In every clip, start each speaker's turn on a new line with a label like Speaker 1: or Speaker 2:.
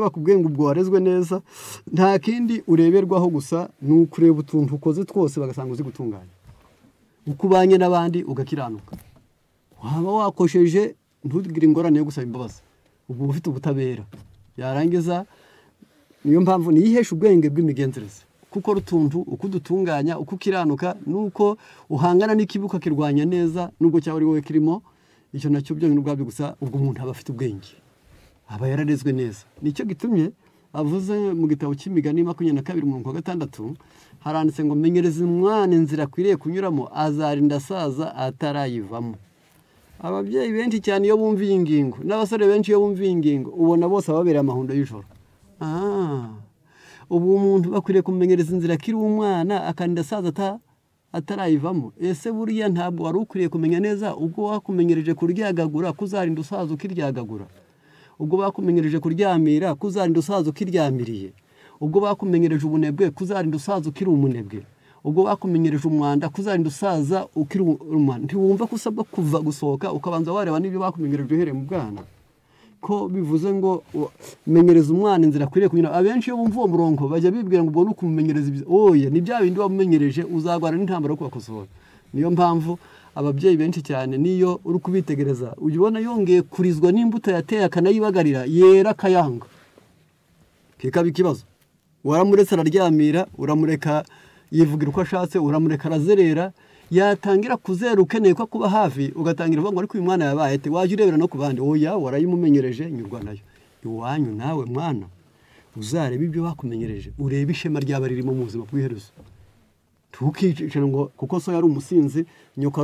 Speaker 1: bakubwiye ngo ubwo warezwe neza nta kindi ureberwaho gusa ni ukureba utuntu ukoze twose bagasanga uzi gutunganya uko ubanye n'abandi ugakiranuka waba wakosheje ntugire ingorane yo gusaba imbabazi ubwo ufite ubutabera yarangiza niyo mpamvu niyihesha ubwenge bw'imigenzereze kuko rutuntu uko dutunganya uko kiranuka nuko uhangana n'ikibuka kirwanya neza nubwo cyaba ari wowe kirimo icyo nacyo byo n'ubwabyo gusa ubwo umuntu aba afite ubwenge aba yararezwe neza nicyo gitumye avuze mu gitabo cy'imigani 22:6 haranditse ngo menyereze umwana inzira akwiriye kunyuramo azarinda asaza atarayivamo. Ababyeyi benshi cyane iyo bumva iyi ngingo n'abasore benshi iyo bumva iyi ngingo ubona bose ababereye amahundo y'ijoro. Ubu umuntu bakwiriye kumenyereza inzira akiri umwana akarinda asaza atarayivamo. Ese buriya ntabwo wari ukwiriye kumenya neza ubwo wakumenyereje kuryagagura kuzarinda usaza ukiryagagura, ubwo bakumenyereje kuryamira kuzarinda usaza ukiryamiriye, ubwo bakumenyereje ubunebwe kuzarinda usaza ukiri umunebwe, ubwo bakumenyereje umwanda kuzarinda usaza ukiri umwanda. Ntiwumva ko usabwa kuva gusohoka ukabanza wareba n'ibyo bakumenyereje uhereye mu bwana, ko bivuze ngo menyereza umwana inzira akwiriye kunyura. Abenshi iyo bumva uwo murongo bajya bibwira ngo ubwo nukumenyereza oya ni bya bindi wamumenyereje uzagwana n'intambara yo kubakosora. Niyo mpamvu ababyeyi benshi cyane niyo uri kubitegereza ujya ubona yongeye kurizwa n'imbuto yateye akanayibagarira yera akayanga kikaba ikibazo. Waramuretse araryamira, uramureka yivugira uko ashatse, uramureka arazerera, yatangira kuzera ukeneye ko kuba hafi ugatangira uvuga ngo ariko uyu mwana yabaye ate, waje urebera no ku bandi. Oya warayimumenyereje nyurwa nayo. Iwanyu nawe mwana uzareba ibyo bakumenyereje, urebe ishema ryaba ririmo mu buzima bw'iherezo. Tukicira ngo kuko so yari umusinzi, nyoko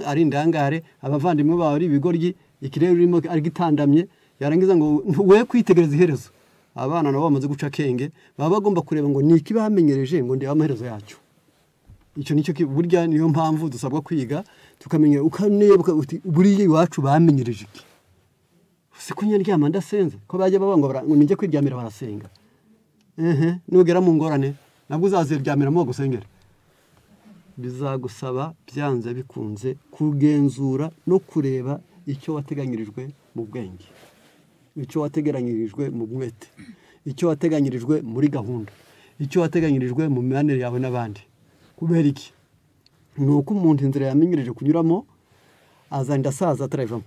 Speaker 1: ari indangare, abavandimwe bawe ari ibigoryi, ikirere urimo ari gitandamye, yarangiza ngo we kwitegereza iherezo. Abana nabo bamaze guca kenge baba bagomba kureba ngo niki bamenyereje ngo ndeba amaherezo yacyo. Icyo nicyo burya niyo mpamvu dusabwa kwiga tukamenya ukaneba buriye iwacu bamenyereje iki. Se kunyaryama ndasenze ko bajya babanga ngo ninjye kwiryamira barasenga. Nugera mu ngorane nabwo uzaziryamira mu gusengera. Bizagusaba byanze bikunze kugenzura no kureba icyo wateganyirijwe mu bwenge, icyo wateganyirijwe mu mwete, icyo wateganyirijwe muri gahunda, icyo wateganyirijwe mu mibanire yawe n'abandi. Kubera iki? Nuko umuntu inzira yamenyereje kunyuramo azarinda asaza atarayivamo.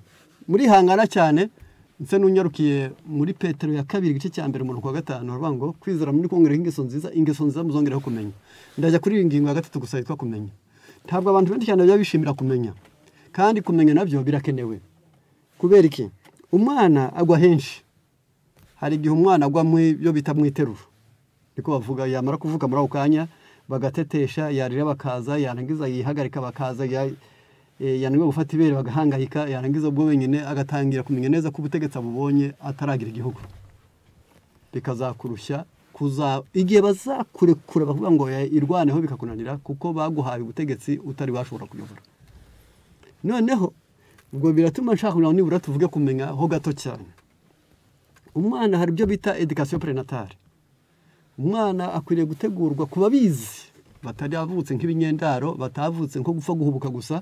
Speaker 1: Muri hangana cyane nse nunyarukiye muri Petero ya 2 igice cya mbere mu 5 baravuga ngo kwizera muri kongera ingeso nziza muzongeraho kumenya. Ndajya kuri iyi ngingo ya 3 gusa yitwa kumenya. Ntabwo abantu benshi cyane bishimira kumenya, kandi kumenya nabyo birakenewe. Kubera iki? Umwana agwa henshi. Hari igihe umwana agwa mu byo bita mwiteruro, niko bavuga. Yamara kuvuga muri ukanya bagatetesha, yarira bakaza, yarangiza yihagarika bakaza, yananiwe gufata ibere bagahangayika, yarangiza ubwo wenyine agatangira kumenya neza ko ubutegetsi abubonye ataragira igihugu. Bikazakurushya igihe bazakurekura bavuga ngo irwaneho bikakunanira kuko baguhaye ubutegetsi utari bashobora kuyobora. Noneho ubwo biratuma nshaka kugira ngo nibura tuvuge kumenya ho gato cyane. Umwana hari ibyo bita education prénatale. Umwana akwiriye gutegurwa kuba bizi batari avutse nk'ibinyendaro, batavutse nko gupfa guhubuka gusa.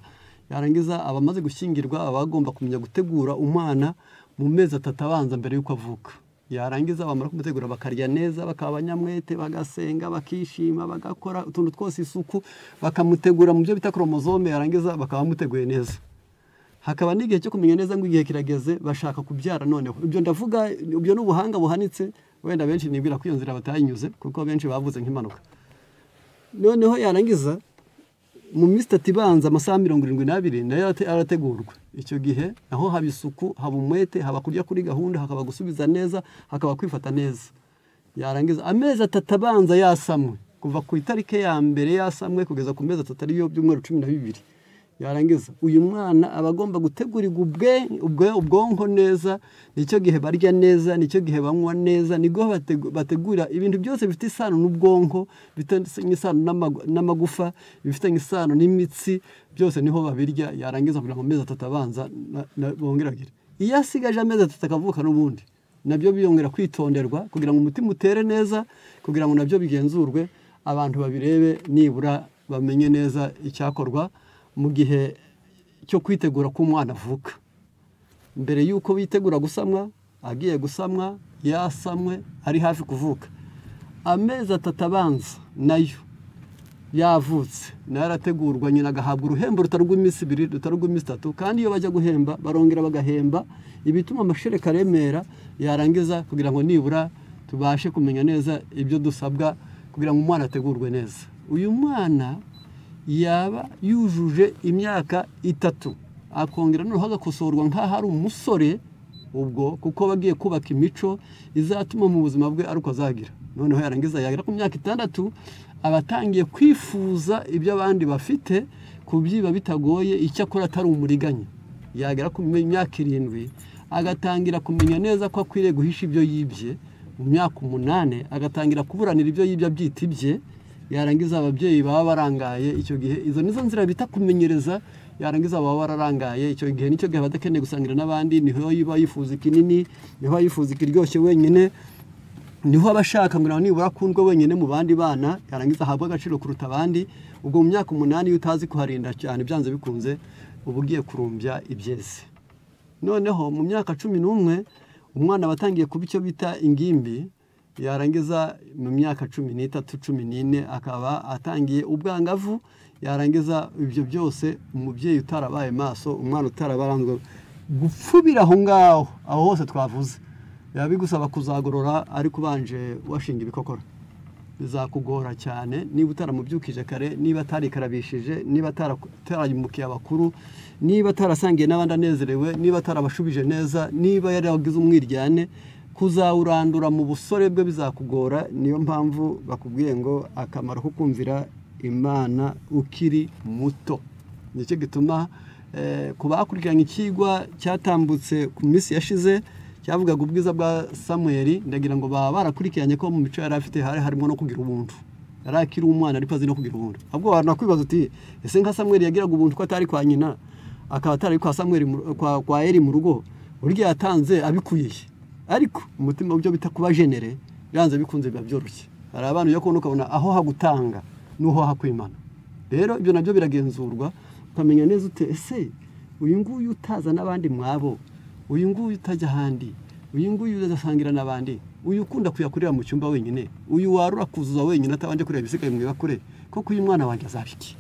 Speaker 1: Yarangiza abamaze gushyingirwa abagomba kumenya gutegura umwana mu mezi 3 abanza mbere yuko avuka. Yarangiza bamara kumutegura bakarya neza, bakaba abanyamwete, bagasenga, bakishima, bagakora utuntu twose isuku, bakamutegura mu byo bita chromosome. Yarangiza bakaba bamuteguye neza. Hakaba n'igihe cyo kumenya neza ngo igihe kirageze bashaka kubyara. Noneho ibyo ndavuga ibyo n'ubuhanga buhanitse, wenda benshi nibwira ko iyo nzira batayinyuze kuko benshi bavuze nk'impanuka. Noneho yarangiza mu minsi 3 ibanza amasaha 72 nayo arategurwa. Icyo gihe aho haba isuku, haba umwete, haba kurya kuri gahunda, hakaba gusubiza neza, hakaba kwifata neza. Yarangiza amezi 3 abanza yasamwe, kuva ku itarike ya mbere yasamwe kugeza ku mezi 3 ariyo byumweru 12. Yarangiza uyu mwana abagomba gutegurirwa ubwonko neza, nicyo gihe barya neza, nicyo gihe banywa neza, nigo bategura ibintu byose bifite isano n'ubwonko, bifite isano n'amagufa, bifite isano n'imitsi, byose niho babirya. Yarangiza kugira ngo amezi 3 abanza bongeragire. Iyo asigaje amezi 3 akavuka n'ubundi nabyo biyongera kwitonderwa kugira ngo umutima utere neza, kugira ngo nabyo bigenzurwe, abantu babirebe nibura bamenye neza icyakorwa mu gihe cyo kwitegura ko umwana avuka. Mbere yuko bitegura gusamwa, agiye gusamwa, yasamwe ari hafi kuvuka, amezi 3 abanza nayo yavutse nayo arategurwa, nyina agahabwa uruhembo rutarugwa iminsi 2 rutarugwa iminsi 3, kandi iyo bajya guhemba barongera bagahemba ibituma amashereka aremera, yarangiza kugira ngo nibura tubashe kumenya neza ibyo dusabwa kugira ngo umwana ategurwe neza. Uyu mwana yaba yujuje imyaka 3 akongera noneho agakosorwa nk'aho ari umusore ubwo, kuko bagiye kubaka imico izatuma mu buzima bwe ari uko azagira. Noneho yarangiza yagera ku myaka 6 abatangiye kwifuza ibyo abandi bafite, kubyiba bitagoye, icyo akora atari umuriganya. Yagera ku myaka 7 agatangira kumenya neza ko akwiriye guhisha ibyo yibye. Mu myaka 8 agatangira kuburanira ibyo yibye byita ibye. Yarangiza ababyeyi baba barangaye, icyo gihe izo nizo nzira bita kumenyereza. Yarangiza baba bararangaye, icyo gihe nicyo gihe badakeneye gusangira n'abandi, niho yiba yifuza ikinini, niho yifuza ikiryoshye wenyine, niho abashaka ngo nibura akundwe wenyine mu bandi bana, yarangiza ahabwa agaciro kuruta abandi. Ubwo mu myaka 8 iyo utazi kuharinda cyane byanze bikunze uba ugiye kurumbya ibyeze. Noneho mu myaka 11 umwana batangiye kuba icyo bita ingimbi, yarangiza mu myaka 13 14 akaba atangiye ubwangavu. Yarangiza ibyo byose umubyeyi utarabaye maso, umwana utarabaranzwe gupfubira aho ngaho, aho hose twavuze, yabigusaba kuzagorora ariko banje washinga ibikokora. Bizakugora cyane niba utaramubyukije kare, niba atarikarabishije, niba atarayimukiye abakuru, niba atarasangiye n'abandi anezerewe, niba atarabashubije neza, niba yaragize umwiryane, kuzawurandura mu busore bwe bizakugora. Niyo mpamvu bakubwiye ngo akamaro ko kumvira Imana ukiri muto. Nicyo gituma kubakurikiranye ikigwa cyatambutse ku minsi yashize cyavugaga ubwiza bwa Samuel, ndagira ngo baba barakurikiranye ko mu mico yari afite harimo no kugira ubuntu. Yarakiri umwana ariko azi no kugira ubuntu. Ahubwo wanakwibaza uti ese nka Samuel yagiraga ubuntu ko atari kwa nyina, akaba atari kwa Samuel kwa Eli mu rugo, burya yatanze abikuye. Ariko umutima byo bita kuba genere byanze bikunze biba byoroshye. Hari abantu yo kubona ukabona aho hagutanga nuho hakwimana. Rero ibyo nabyo biragenzurwa, ukamenya neza ute ese uyu nguyu utaza n'abandi mwabo, uyu nguyu utajya handi, uyu nguyu uzasangira n'abandi, uyu ukunda kuyakurira mu cyumba wenyine, uyu warura kuzuza wenyine atabanje kureba ibisigaye mu bakure, koko uyu mwana wanjye azabiki.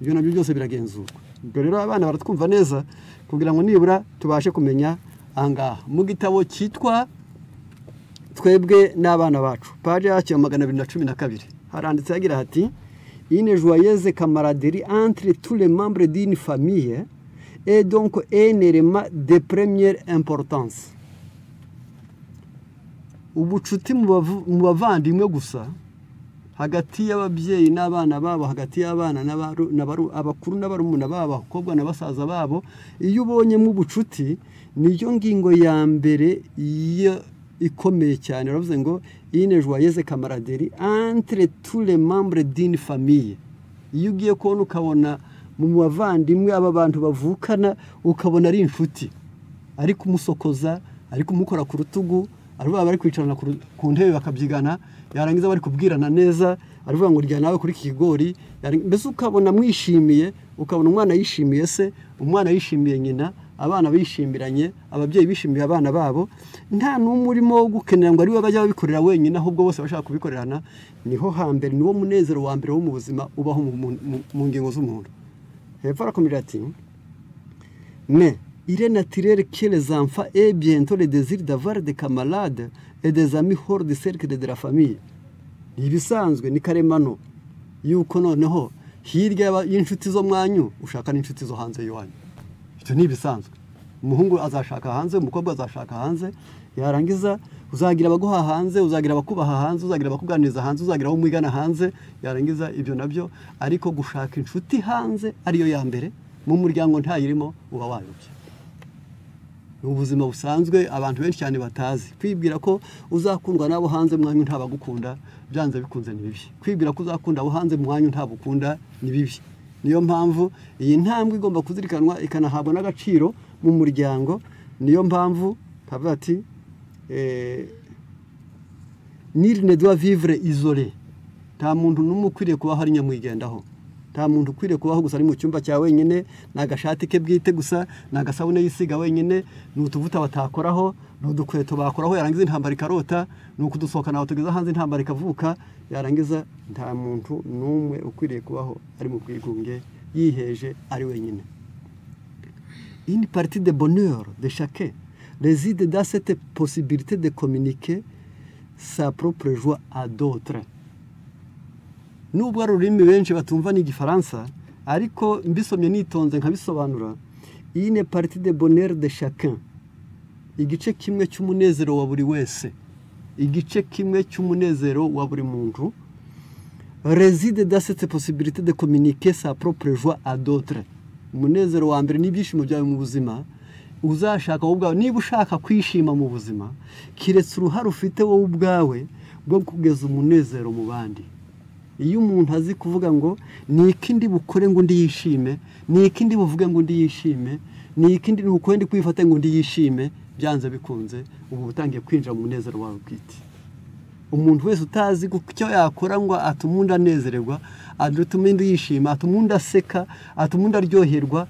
Speaker 1: Ibyo nabyo byose biragenzurwa. Ubwo rero abana baratwumva neza kugira ngo nibura tubashe kumenya angaha. Mu gitabo cyitwa Twebwe n'abana bacu, page ya 212 haranditse agira hati une joyeuse camaraderie entre tous les membres d'une famille est donc un élément de première importance. Ubucuti mu bavandimwe gusa hagati y'ababyeyi n'abana babo, hagati y'abana abakuru n'abarumuna babo, abakobwa n'abasaza babo, iyo ubonyemo ubucuti niyo ngingo ya mbere ikomeye cyane. Uravuze ngo une joyeuse camaraderie entre tous les membres d'une famille. Iyo ugiye kubona ukabona mu bavandimwe aba bantu bavukana, ukabona ari inshuti, ari kumusokoza, ari kumukora ku rutugu, ari bari kwicarana ku ntebe bakabyigana, yarangiza bari kubwirana neza, arivuga ngo rya nawe kuri kigori, mbese ukabona mwishimiye, ukabona umwana yishimiye se, umwana yishimiye nyina, abana bishimiranye, ababyeyi bishimiye abana babo, nta n'umwe urimo gukenera ngo ari we bajya babikorera wenyine, ahubwo bose bashaka kubikorerana. Niho hambere, niwo munezero wa mbere wo mu buzima ubaho mu ngingo z'umuntu. Hepfo arakomeza ati mais il est naturel que les enfants aient bientôt le désir d'avoir des camarades et des amis hors du cercle de la famille. Ibisanzwe ni karemano yuko noneho hirya y'inshuti zo mwanyu ushaka n'inshuti zo hanze y'wanyu. Icyo ni ibisanzwe. Umuhungu azashaka hanze, umukobwa azashaka hanze, yarangiza uzagira abaguha hanze, uzagira abakubaha hanze, uzagira abakuganiriza hanze, uzagira abo mwigana hanze, yarangiza ibyo nabyo. Ariko gushaka inshuti hanze ariyo ya mbere mu muryango ntayirimo uba wayobye. Ubuzima busanzwe abantu benshi cyane batazi, kwibwira ko uzakundwa nabo hanze mwanyu ntabagukunda, byanze bikunze ni bibi. Kwibwira ko uzakunda abo hanze mwanyu ntabukunda ni bibi. Niyo mpamvu iyi ntambwe igomba kuzirikanwa ikanahabwa n'agaciro mu muryango. Niyo mpamvu kavuga ati nil ne doit vivre isolé. Nta muntu n'umwe ukwiriye kuba hari nyamwigendaho. nta muntu ukwiriye kubaho gusa ari mu cyumba cya wenyine n'agashati ke bwite gusa n'agasabune yisiga wenyine n'utuvuta batakoraho n'udukweto bakoraho yarangiza intambara ikarota n'ukudusohoka nawe tugeza hanze intambara ikavuka yarangiza nta muntu n'umwe ukwiriye kubaho ari mu bwigunge yiheje ari wenyine. Une partie de bonheur de chacun réside dans cette possibilité de communiquer sa propre joie à d'autres. Nubwo ari ururimi benshi batumva n'igifaransa ariko mbisomye nitonze nkabisobanura, une partie de bonheur de chacun, igice kimwe cy'umunezero wa buri wese, igice kimwe cy'umunezero wa buri muntu réside dans cette possibilité de communiquer sa propre joie à d'autres. Umunezero wa mbere n'ibyishimo byawe mu buzima uzashaka wowe ubwawe, niba ushaka kwishima mu buzima kiretse uruhare ufite wowe ubwawe bwo kugeza umunezero mu bandi. Iyo umuntu azi kuvuga ngo ni ikindi bukore ngo undi yishime, ni ikindi buvuge ngo undi yishime, ni ikindi nukwenda kwifata ngo undi yishime, byanze bikunze ubu utangiye kwinjira mu munezero wawe bwite. Umuntu wese utazi icyo yakora ngo atumunda nezererwa, atumunda yishima, atumunda aseka, atumunda aryoherwa,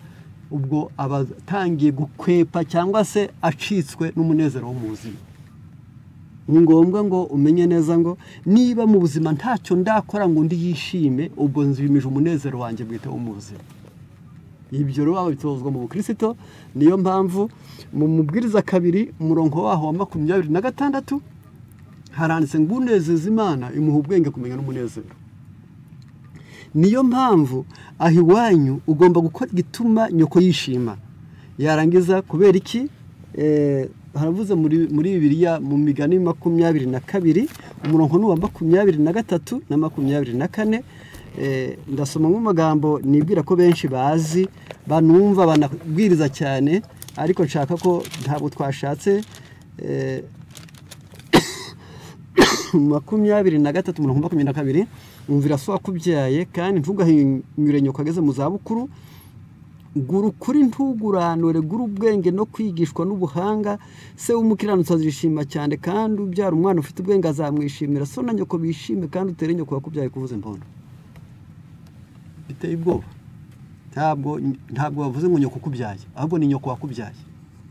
Speaker 1: ubwo abatangiye gukwepa cyangwa se acitswe n'umunezero wo mu buzima. Ni ngombwa ngo umenye neza ngo niba mu buzima ntacyo ndakora ngo undi yishime, ubwo nzimije umunezero wanjye bwite wo mu buzima. Ibyo rero bitozwa mu Bukristo, niyo mpamvu mu mubwiriza 2 umurongo waho wa 26 haranditse ngo unezeza Imana imuha ubwenge kumenya n'umunezero. Niyo mpamvu aho iwanyu ugomba gukora igituma nyoko yishima. Yarangiza kubera iki? Haravuze muri Bibiliya mu migani 22 umurongo n'uwa 23 na 24. Ndasoma mu magambo nibwira ko benshi bazi banumva banabwiriza cyane, ariko nshaka ko ntabwo twashatse 23 umurongo 22 umvira so akubyaye kandi ntugahinyure nyoko ageze mu zabukuru, guru kuri ntuguranure guru ubwenge no kwigishwa n'ubuhanga, se w'umukiranutsi azishima cyane kandi ubyara umwana ufite ubwenge azamwishimira, so na nyoko bishime kandi utere nyoko yakubyaye kuvuza impondo. Biteye ubwoba. Ntabwo bavuze ngo nyoko kubyaye, ahubwo ni nyoko wakubyaye.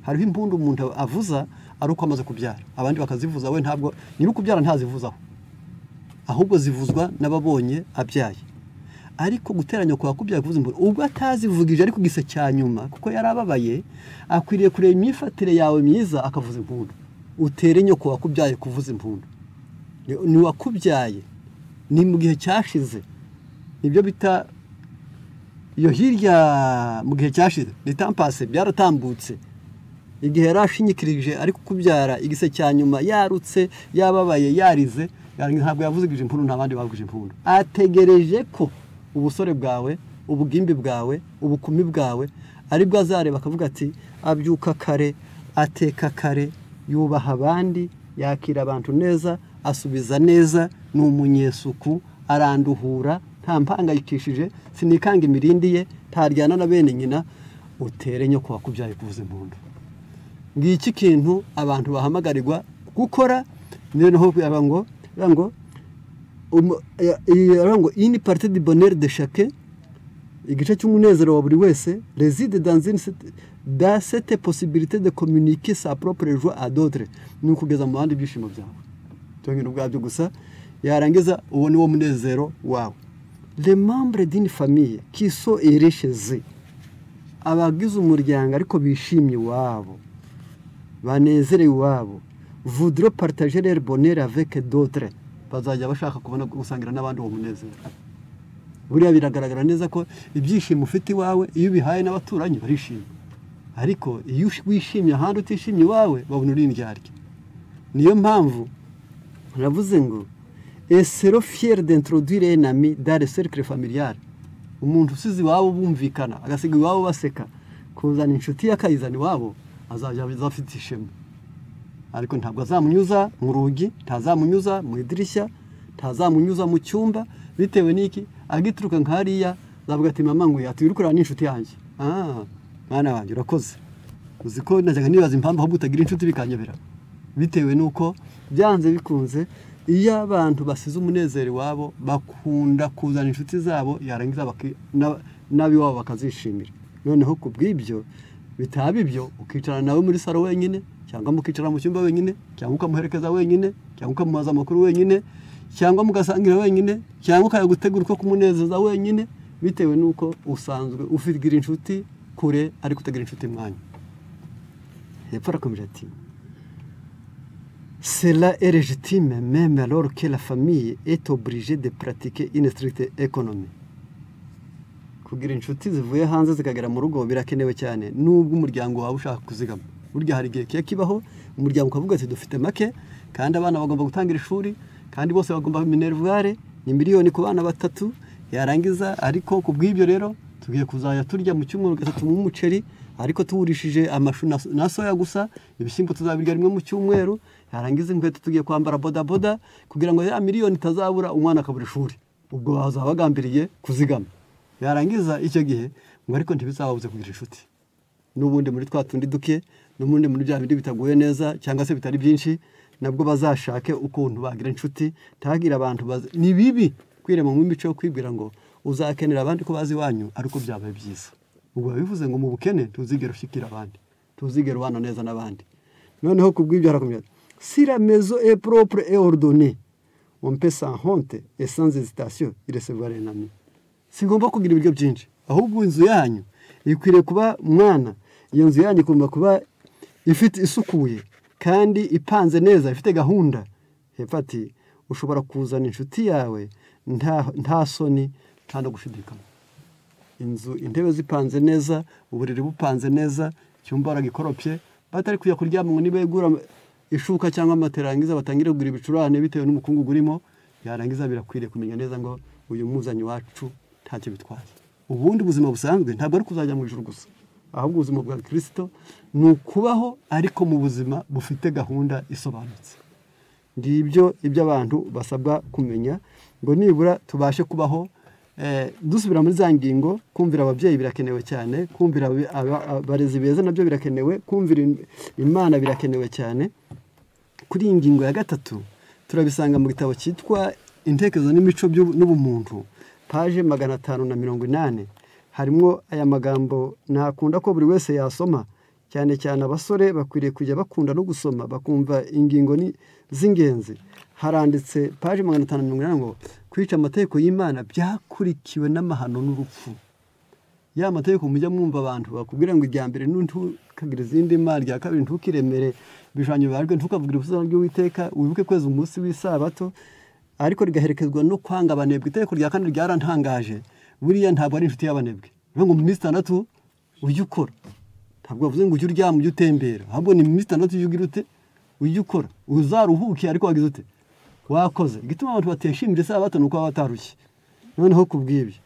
Speaker 1: Hariho impundu umuntu avuza ari uko amaze kubyara, abandi bakazivuza, we ntabwo nyiri kubyara ntazivuzaho, ahubwo zivuzwa n'ababonye abyaye. Ariko guteranya kwa kubyaye kuvuza impundu ubwo atazivugije ariko gise cyanyuma kuko yarababaye, akwiriye kureba imyifatire yawe myiza akavuza impundu. Utere nyoko wakubyaye kuvuza impundu. Ni wakubyaye ni mu gihe cyashize, nibyo bita iyo hirya mu gihe cyashize ni tampase, byaratambutse. Igihe yarashinyikirije ariko kubyara igise cyanyuma yarutse yababaye yarize, ntabwo yavuzigije impundu, ntabandi bavugije impundu. Ategereje ko ubusore bwawe, ubugimbi bwawe, ubukumi bwawe aribwo azareba akavuga ati abyuka kare, ateka kare, yubaha abandi, yakira abantu neza, asubiza neza, ni umunyesuku, aranduhura, nta mpangayikishije, sinikanga imirindi ye, ntaryana na bene nyina. Utere nyoko wakubyaye kuvuza impundu. Ngiki kintu abantu bahamagarirwa gukora. Noneho ngo une partie du bonheur de chacun, igice cy'umunezero wa buri wese réside dans cette possibilité de communiquer sa propre joie à d'autres. Ni ukugeza mu bandi byishimo byawe. Tongera ubwabyo gusa yarangiza uwo ni wo munezero wawe. Les membres d'une famille qui sont heureux chez eux, abagize umuryango ariko bishimye wabo, banezerewe wabo, voudront partager leur bonheur avec d'autres. Bazajya bashaka kubona gusangira n'abandi uwo munezero. Buriya biragaragara neza ko ibyishimo ufite iwawe iyo bihaye n'abaturanyi barishima, ariko iyo wishimye ahandi utishimye iwawe babona uri indyarya. Niyo mpamvu navuze ngo sero fier d'introduire un ami dans le cercle familial. Umuntu usize iwabo bumvikana agasiga iwabo baseka, kuzana inshuti yakayizana iwabo azajya afite ishema. Ariko ntabwo azamunyuza mu rugi, ntazamunyuza mu idirishya, ntazamunyuza mu cyumba, bitewe n'iki agituruka nkariya zavuga ati mama ngo yatwirukurana n'inshuti yanjye. Mwana wanjye urakoze. Uziko najyaga nibaza impamvu aho butagira inshuti bikanyobera, bitewe nuko byanze bikunze iyo abantu basize umunezero wabo bakunda kuzana inshuti zabo yarangiza n'abiwabo bakazishimira. Noneho ku bw'ibyo bitaba ibyo ukicarana nawe muri saro wenyine cyangwa mukicara mu cyumba wenyine cyangwa ukamuherekeza wenyine cyangwa ukamubaza amakuru wenyine cyangwa mugasangira wenyine cyangwa ukayagutegura uko kumunezeza wenyine, bitewe n'uko usanzwe ufigira inshuti kure ariko utagira inshuti mwanya. Hepfo arakomeje ati cela est légitime même alors que la famille est obligée de pratiquer une stricte économie. Kugira inshuti zivuye hanze zikagera mu rugo birakenewe cyane nubwo umuryango wawe ushaka kuzigama. Burya hari igihe kibaho umuryango ukavuga ati dufite make kandi abana bagomba gutangira ishuri kandi bose bagomba minervare ni miliyoni ku bana batatu, yarangiza ariko ku bw'ibyo rero tugiye kuzaya turya mu cyumweru gatatu mu muceri ariko tuwurishije amashu na soya gusa, ibishyimbo tuzabirya rimwe mu cyumweru, yarangiza inkweto tugiye kwambara bodaboda kugira ngo ya miliyoni itazabura umwana akabura ishuri. Ubwo bazaba bagambiriye kuzigama. Yarangiza icyo gihe ngo ariko ntibizababuze kugira inshuti. N'ubundi muri twa tundi duke n'ubundi muri bya bindi bitaguye neza cyangwa se bitari byinshi nabwo bazashake ukuntu bagira inshuti. Tagira abantu ni bibi kwirema mu mico yo kwibwira ngo uzakenera abandi ko bazi wanyu ariko byabaye byiza. Ubwo bivuze ngo mu bukene tuzigera ushikira abandi, tuzigera ubana neza n'abandi. Noneho kubw'ibyo harakomeza si la maison est propre et ordonnée on peut sans honte et sans hésitation y recevoir un ami. Sigomba kugira ibiryo byinshi ahubwo inzu yanyu ikwiriye kuba mwana, iyo nzu yanyu igomba kuba ifite isukuye kandi ipanze neza ifite gahunda. Hepfo ati ushobora kuzana inshuti yawe nta soni nta no gushidikanya. Inzu intebe zipanze neza, uburiri bupanze neza, cyumba baragikoropye, batari kuya kuryama ngo nibegura ishuka cyangwa amaterangiza batangire kugura ibicurane bitewe n'umukungu gurimo, yarangiza birakwiriye kumenya neza ngo uyu muzanyi wacu ntacyo bitwaye. Ubundi buzima busanzwe ntabwo ari kuzajya mu ijuru gusa, ahubwo ubuzima bwa Kristo ni ukubaho ariko mu buzima bufite gahunda isobanutse. Ngibyo ibyo abantu basabwa kumenya ngo nibura tubashe kubaho. Dusubira muri za ngingo, kumvira ababyeyi birakenewe cyane, kumvira abarezi beza nabyo birakenewe, kumvira Imana birakenewe cyane. Kuri iyi ngingo ya gatatu turabisanga mu gitabo cyitwa Intekerezo n'imico n'ubumuntu paje 580. Harimo aya magambo nakunda ko buri wese yasoma, cyane cyane abasore bakwiriye kujya bakunda no gusoma bakumva ingingo z'ingenzi. Haranditse paje 580 ngo kwica amategeko y'Imana byakurikiwe n'amahano n'urupfu. Ya mategeko mujya mwumva abantu bakubwira ngo irya mbere ntukagira izindi mali, rya kabiri ntukiremere bishanyo barwe, ntukavugira ubusana bw'Uwiteka, wibuke kweza umunsi w'isabato, ariko rigaherekezwa no kwanga abanebwe. Itegeko rya kane ryarantangaje, buriya ntabwo ari inshuti y'abanebwe. Ngo mu minsi 6 ujye ukora, ntabwo bavuze ngo ujye uryama ujye utembera, ahubwo ni mu minsi 6 ujye ugira ute, ujye ukora, uzaruhuke ariko wagize ute, wakoze. Igituma abantu bateshimira isabato nuko batarushye. Noneho kubw'ibyo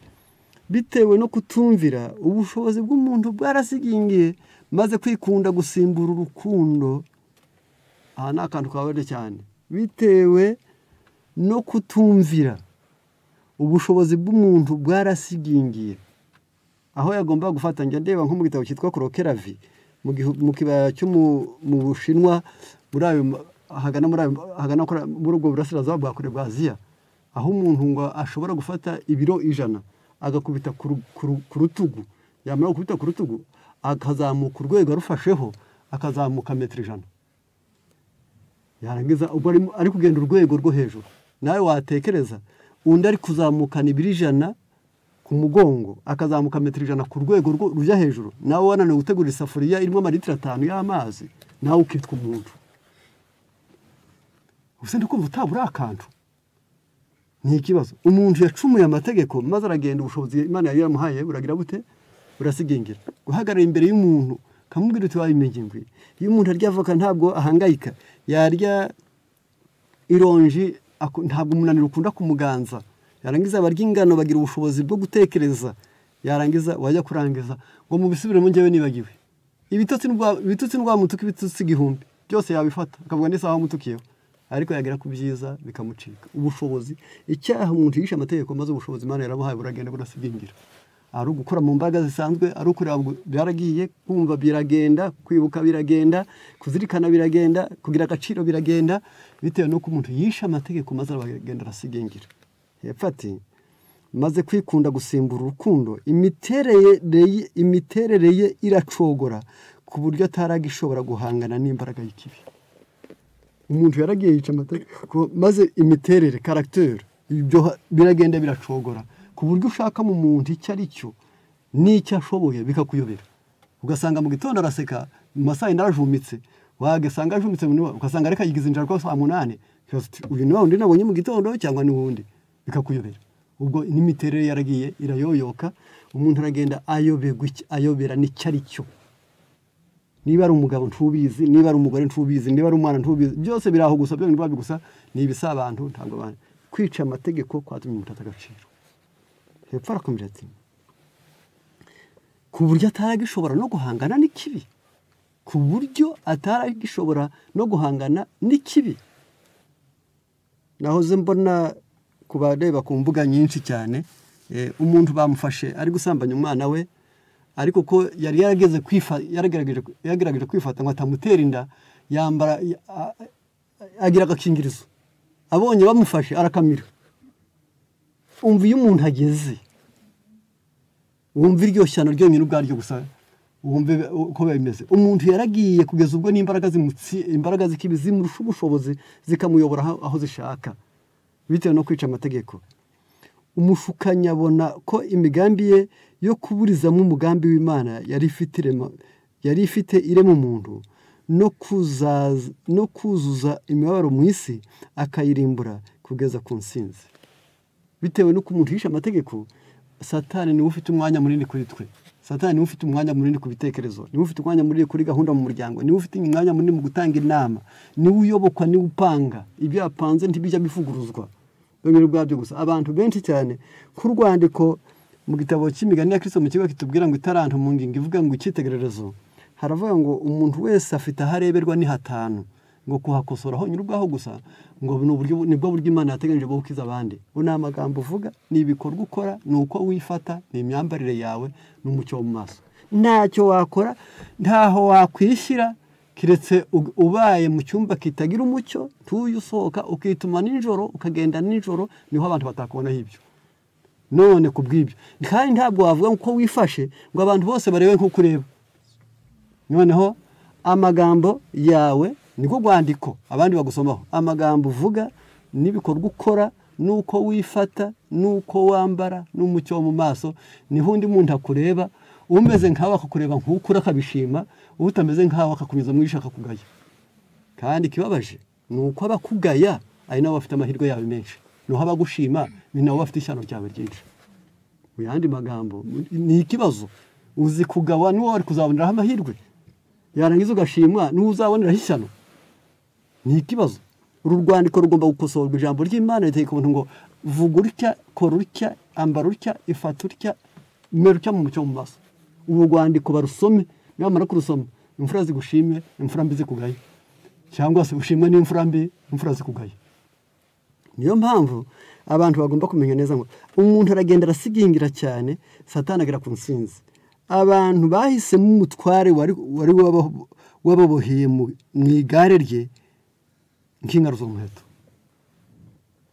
Speaker 1: bitewe no kutumvira ubushobozi bw'umuntu bwarasigingiye maze kwikunda gusimbura urukundo. Aha ni akantu kabone cyane. Bitewe no kutumvira ubushobozi bw'umuntu bwarasigingiye, aho yagomba gufata njya ndeba nko mu gitabo cyitwa Krokeravi mu kibaya cyo mu Bushinwa muri ayo hagana muri ubwo burasirazuba bwa kure bwa Aziya, aho umuntu ngo ashobora gufata ibiro 100 agakubita ku rutugu, yamara gukubita ku rutugu akazamuka urwego rufasheho akazamuka metero 100. Yarangiza ubwo ari kugenda urwego rwo hejuru. Nawe watekereza undi ari kuzamukana ibiro 100 ku mugongo akazamuka metero 100 ku rwego rujya hejuru, nawe wananiwe gutegura isafuriya irimo amaritiro 5 y'amazi, nawe ukitwa umuntu. Ubuse ndikumva utabura akantu. Ni ikibazo. Umuntu yacumuye amategeko maze aragenda ubushobozi Imana yari yamuhaye buragira bute, burasigingira. Guhagarara imbere y'umuntu kamubwira uti wabimenye ngwi. Iyo umuntu arya avoka ntabwo ahangayika, yarya ironji ntabwo umunaniro ukunda kumuganza. Yarangiza abarya ingano bagira ubushobozi bwo gutekereza. Yarangiza wajya kurangiza ngo mubisubiremo njyewe nibagiwe. Ibitutsi ndwa mutuka ibitutsi 1000 byose yabifata akavuga neza aho mutukiyeho, ariko yagera ku byiza bikamucika. Ubushobozi icyaha umuntu yisha amategeko maze ubushobozi Imana yaramuhaye buragenda burasigingira. ari ugukora mu mbaraga zisanzwe, ari ukureba byaragiye, kumva biragenda, kwibuka biragenda, kuzirikana biragenda, kugira agaciro biragenda, bitewe n'uko umuntu yishe amategeko maze aragenda arasigengira. Hepfo ati maze kwikunda gusimbura urukundo, imiterere ye iracogora ku buryo ataragishobora guhangana n'imbaraga y'ikibi. Umuntu yaragiye yica amategeko maze imiterere caractère ibyo biragenda biracogora ku buryo ushaka mu muntu icyo ari cyo n'icyo ashoboye bikakuyobera. Ugasanga mu gitondo araseka, mu masaha yarajumitse, wagasanga ajumitse ugasanga reka yigize injara kwa saa 8, uyu ni wundi nabonye mu gitondo cyangwa ni wundi, bikakuyobera. Ubwo n'imiterere yaragiye irayoyoka, umuntu aragenda ayobera n'icyo ari cyo. Niba ari umugabo ntubizi, niba ari umugore ntubizi, niba ari umwana ntubizi, byose biraho gusa, byo nibyo gusa, ni ibisabantu ntabwo bane. Kwica amategeko kwatumye umuntu atagaciro. Hepfo arakomeje ati ku buryo ataragishobora no guhangana n'ikibi, ku buryo ataragishobora no guhangana n'ikibi. Nahoze mbona kubareba ku mbuga nyinshi cyane, umuntu bamufashe ari gusambanya umwana we, ariko ko yari yaragerageje kwifata ngo atamutera inda, yambara agira agakingirizo, abonye bamufashe arakamira. Umva iyo umuntu ageze, wumva iryo shyano ryonyine ubwaryo gusa, wumve uko bimeze. Umuntu yaragiye kugeza ubwo imbaraga z'ikibi zimurusha ubushobozi zikamuyobora aho zishaka, bitewe no kwica amategeko. Umushukanyi abona ko imigambi ye yo kuburizamo umugambi w'Imana yari ifite irema umuntu no kuzuza imibabaro mu isi, akayirimbura kugeza ku nsinzi. Bitewe n'uko umuntu yishe amategeko, Satani niwe ufite umwanya munini kuri twe. Satani niwe ufite umwanya munini ku bitekerezo, niwe ufite umwanya munini kuri gahunda mu muryango, niwe ufite umwanya munini mu gutanga inama, niwe uyobokwa, niwe upanga. Ibyo yapanze ntibijya bivuguruzwa. Bimwe bwabyo gusa. Abantu benshi cyane ku rwandiko mu gitabo cy'imigani ya Kristo mu kigo kitubwira ngo itarantu mu ngingo ivuga ngo icyitegererezo, haravuga ngo umuntu wese afite ahareberwa ni hatanu, ngo kuhakosora ho nyirubwaho gusa, ngo nibwo buryo Imana yateganyije bwo gukiza abandi. Bo na magambo uvuga, ni ibikorwa ukora, ni uko wifata, ni imyambarire yawe, n'umucyo wo mu maso. Ntacyo wakora, ntaho wakwishyira, kiretse ubaye mu cyumba kitagira umucyo, tuyu usohoka ukituma nijoro, ukagenda nijoro, niho abantu batakubonaho ibyo. None kubwibyo kandi ntabwo wavuga uko wifashe ngo abantu bose barebe nko kureba. Noneho amagambo yawe niko rwandiko abandi bagusomaho. Amagambo uvuga n'ibikorwa ukora, nuko wifata, nuko wambara, n'umucyo mu maso, niho undi muntu akureba. Umeze nkawe akakureba nk'ukura akabishima, utameze nkawe akakunyuza mu ishaka kugaya. Kandi kibabaje nuko abakugaya ari nabo bafite amahirwe yawe menshi, no abagushima ni nabo bafite ishyano ryawe ryinshi. Mu yandi magambo ni ikibazo, uzi kugawa n'uwo wari kuzaboneraho amahirwe, yarangiza ugashimwa n'uzaboneraho ishyano. Ni ikibazo. Uru rwandiko rugomba gukosorwa. Ijambo ry'Imana riteka umuntu ngo vuga utya, kora utya, ambara utya, ifata utya, mera utya mu mucyo mu maso. Ubu rwandiko barusome, nyamara kurusoma imfura zigushime, imfura mbi zikugaye, cyangwa se ushimwe n'imfura mbi, imfura zikugaye. Niyo mpamvu abantu bagomba kumenya neza ngo umuntu aragenda arasigingira cyane, Satani agera ku nsinzi. Abantu bahisemo umutware wari wababoheye mu igare rye nk'ingaru z'umuheto.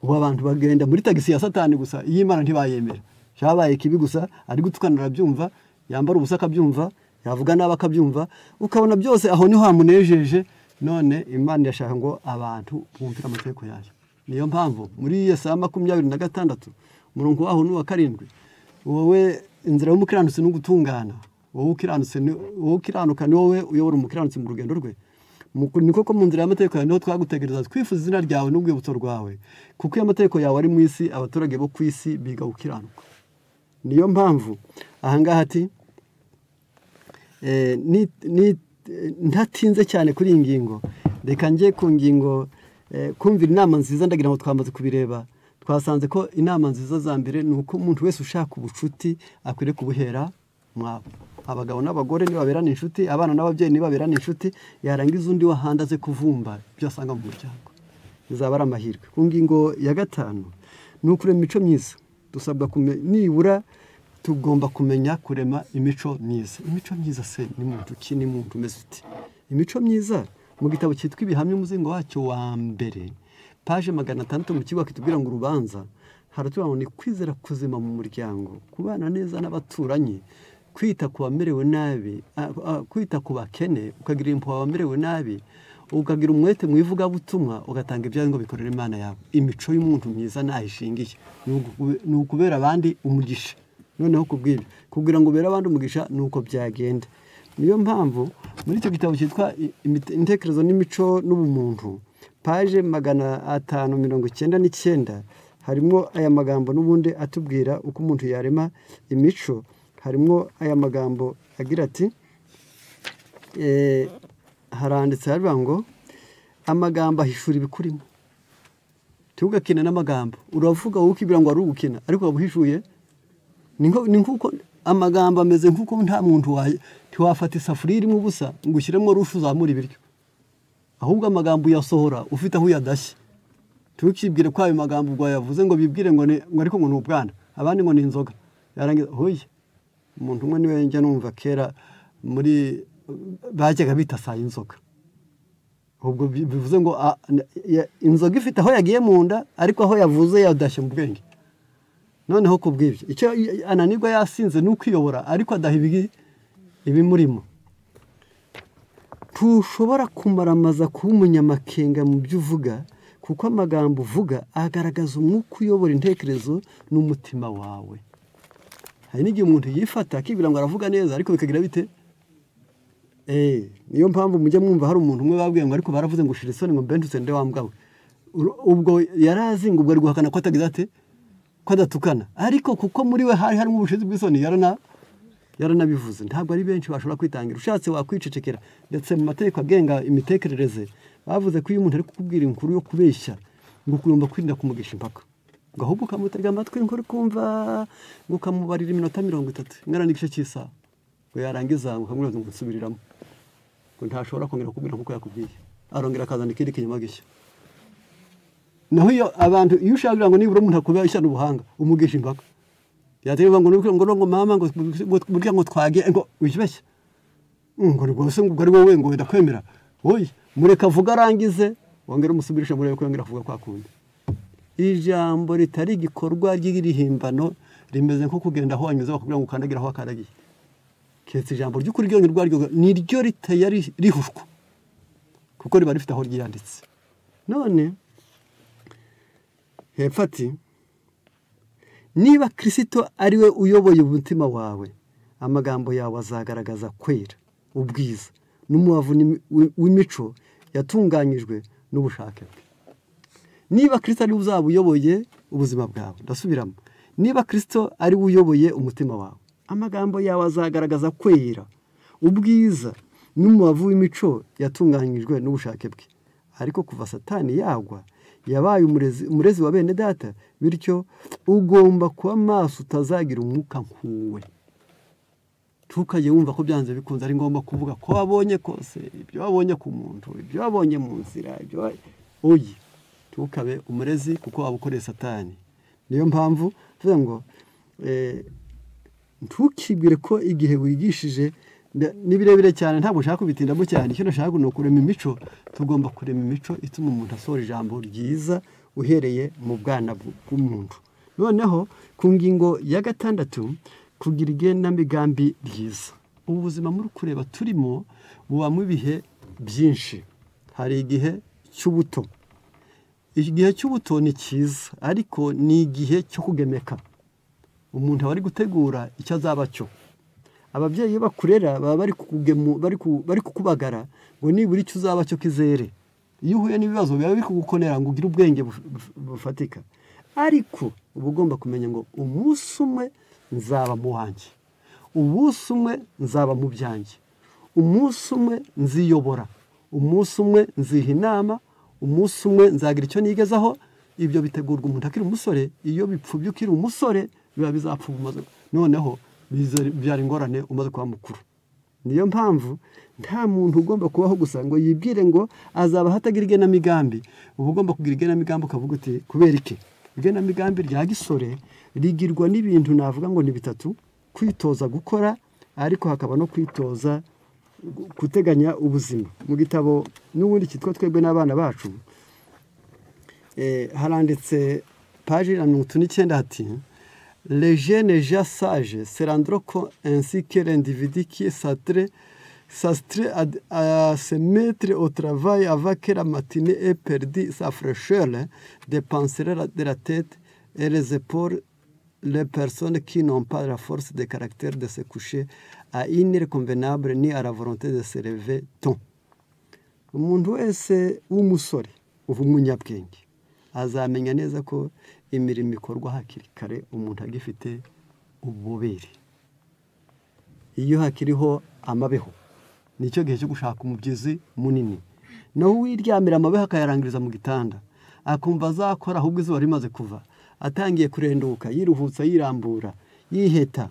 Speaker 1: Ubu abantu bagenda muri tagisi ya Satani gusa, iyi Imana ntibayemera. Cyabaye kibi gusa, ari gutukana arabyumva, yambara ubusa akabyumva, yavuga nabi akabyumva, ukabona byose aho niho hamunejeje. None Imana yashaka ngo abantu bumvira amategeko yayo. Niyo mpamvu muri Yesaya 26 umurongo waho n'uwa 7, wowe inzira y'umukiranutsi n'ugutungana, wowe ukiranuka ni wowe uyobora umukiranutsi mu rugendo rwe. Niko ko mu nzira y'amategeko yawe niho twagutegereza twifuza izina ryawe n'ubwibutso rwawe, kuko iyo amategeko yawe ari mu isi, abaturage bo ku isi biga gukiranuka. Niyo mpamvu ahangaha ati ntatinze cyane kuri iyi ngingo, reka njye ku ngingo kumvira inama nziza. Ndagira ngo twamaze kubireba, twasanze ko inama nziza za mbere ni uko umuntu wese ushaka ubucuti akwiriye kubuhera mwabo. Abagabo n'abagore niba berana inshuti, abana n'ababyeyi niba berana inshuti, yarangiza undi wahandaze kuvumba ibyo asanga mu muryango, bizaba ari amahirwe. Ku ngingo ya 5 ni ukurema imico myiza. Dusabwa nibura tugomba kumenya kurema imico myiza. Imico myiza se ni muntu ki, ni muntu umeze uti? Imico myiza mu gitabo cyitwa Ibihamya umuzingo wacyo wa mbere paje 600 mu kigo kitubwira ngo urubanza haratubwira ngo ni kwizera kuzima mu muryango, kubana neza n'abaturanyi, kwita ku bamerewe nabi, kwita ku bakene, ukagira impuhwe abamerewe nabi, ukagira umwete mu ivugabutumwa, ugatanga ibyawe ngo bikorere Imana yawe. Imico y'umuntu myiza nahishingiye ni ukubera abandi umugisha. Noneho kubwira kugira ngo ubere abandi umugisha nuko byagenda. Niyo mpamvu muri icyo gitabo cyitwa Intekerezo n'imico n'ubumuntu paje 599 harimo aya magambo n'ubundi atubwira uko umuntu yarema imico. Harimo aya magambo agira ati haranditse harwa ngo amagambo ahishura ibikurimo. Tugakina n'amagambo, uravuga wowe ukibira ngo ari ugukina, ariko wabuhishuye ni nkuko amagambo ameze nkuko nta muntu tiwafata isafuriya irimo ubusa ngo ushyiremo rushu uzamura ibiryo, ahubwo amagambo yasohora ufite aho yadashye. Tukibwire ko ayo magambo ubwo yavuze ngo bibwire ngo ariko ngo n'ubwana, abandi ngo ni inzoga. Yarangiza hoye umuntu umwe niwe njya numva kera muri bajyaga bita saa inzoga. Ubwo bivuze ngo inzoga ifite aho yagiye mu nda, ariko aho yavuze yadashye mu bwenge. Noneho kubwibyo icyo ananirwa yasinze n'ukwiyobora, ariko adaha ibimurimo. Tushobora kumaramaza kuba umunyamakenga mu byo uvuga, kuko amagambo uvuga agaragaza umwuka uyobora intekerezo n'umutima wawe. Hari n'igihe umuntu yifata akibwira ngo aravuga neza, ariko bikagira bite? Niyo mpamvu mujya mwumva hari umuntu umwe babwiye ngo ariko baravuze ngo ushira isoni ngo mbendutse nde wambwawe. Ubwo yarazi ngo ubwo ari guhakana ko atagize ate, ko adatukana, ariko kuko muri we hari harimo ubushizi bw'isoni yaranabivuze. Ntabwo ari benshi bashobora kwitangira. Ushatse wakwicecekera. Ndetse mu mategeko agenga imitekerereze bavuze ko iyo umuntu ari kukubwira inkuru yo kubeshya ngo ugomba kwirinda kumugisha impaka, ngo ahubwo ukamutega amatwi inkuru kumva, ngo ukamubarira iminota 30 ingana n'igice cy'isaha, ngo yarangiza ukamubwira ngo nsubiriramo, ngo ntashobora kongera kubwira nkuko yakubwiye, arongera akazana ikindi kinyuma gishya. Naho iyo abantu iyo ushaka ngo nibura umuntu akubera ishyano ubuhanga umugisha impaka, yaterwa ngo mama ngo burya ngo twagiye ngo wibeshya, ngo rwose ngo ari wowe ngo ndakwemera, oye mureka avuga arangize wongera umusubirisha murebe ko yongera kuvuga kwa kundi. Ijambo ritari igikorwa ry'irihimbano rimeze nko kugenda aho wanyuze bakubwira ngo ukandagira aho akaragiye. Ketse ijambo ry'ukuri ryo niryo ritayari rihushwa, kuko riba rifite aho ryanditse. None hepfati niba Kristo ari we uyoboye umutima wawe, amagambo yawe azagaragaza kwera, ubwiza n'umubavu w'imico yatunganyijwe n'ubushake bwe. Niba Kristo ari uzaba uyoboye ubuzima bwawe, ndasubiramo, niba Kristo ari uyoboye umutima wawe, amagambo yawe azagaragaza kwera, ubwiza n'umubavu w'imico yatunganyijwe n'ubushake bwe. Ariko kuva Satani yagwa yabaye umurezi wa bene data, bityo ugomba kuba maso utazagira umwuka nkuwe. Tukajye wumva ko byanze bikunze ari ngomba kuvuga ko wabonye kose, ibyo wabonye ku muntu, ibyo wabonye mu nzira, ibyo oyi, tukabe umurezi kuko wabukoreye Satani. Niyo mpamvu tuvuga ngo ntukibwire ko igihe wigishije ni birebire cyane, ntabwo ushaka kubitindamo cyane. Icyo nashaka no kurema imico. Tugomba kurema imico ituma umuntu asora ijambo ryiza uhereye mu bwana bw'umuntu. Noneho ku ngingo ya 6 kugira igenamigambi ryiza. Ubu buzima muri kureba turimo bubamo ibihe byinshi. Hari igihe cy'ubuto. Igihe cy'ubuto ni cyiza, ariko ni igihe cyo kugemeka. Umuntu aba ari gutegura icyo azaba cyo. Ababyeyi bakurera baba bari kukubagara ngo nibura icyo uzaba cyo kizere. Iyo uhuye n'ibibazo biba bikugukonera ngo ugire ubwenge bufatika. Ariko uba ugomba kumenya ngo umunsi umwe nzaba mu wanjye, umunsi umwe nzaba mu byanjye, umunsi umwe nziyobora, umunsi umwe nziha inama, umunsi umwe nzagira icyo nigezaho. Ibyo bitegurwa umuntu akiri umusore. Iyo bipfubye ukiri umusore biba bizapfuba umaze, noneho byari ingorane umaze kuba mukuru. Niyo mpamvu nta muntu ugomba kubaho gusa ngo yibwire ngo azaba hatagira igenamigambi. Uba ugomba kugira igenamigambi ukavuga uti kubera iki? Igenamigambi rya gisore rigirwa n'ibintu navuga ngo ni 3. kwitoza gukora ariko hakaba no kwitoza guteganya ubuzima. Mu gitabo n'ubundi cyitwa Twebwe n'Abana Bacu haranditse page 39 hati les jeunes gens sages se rendront compte ainsi que l'individu qui s'astreint à se mettre au travail avant que la matinée ait perdu sa fraîcheur, dépensera de la tête et les épaules les personnes qui n'ont pas la force de caractère de se coucher à une heure convenable ni à la volonté de se lever tôt. Umuntu wese w'umusore umunyabwenge azamenya neza ko imirimo ikorwa hakiri kare umuntu agifite ububere. Iyo hakiriho amabeho nicyo gihe cyo gushaka umubyizi munini, naho wiryamira amabeho akayarangiriza mu gitanda akumva azakora ahubwo izuba rimaze kuva, atangiye kurenduka yiruhutsa yirambura yiheta,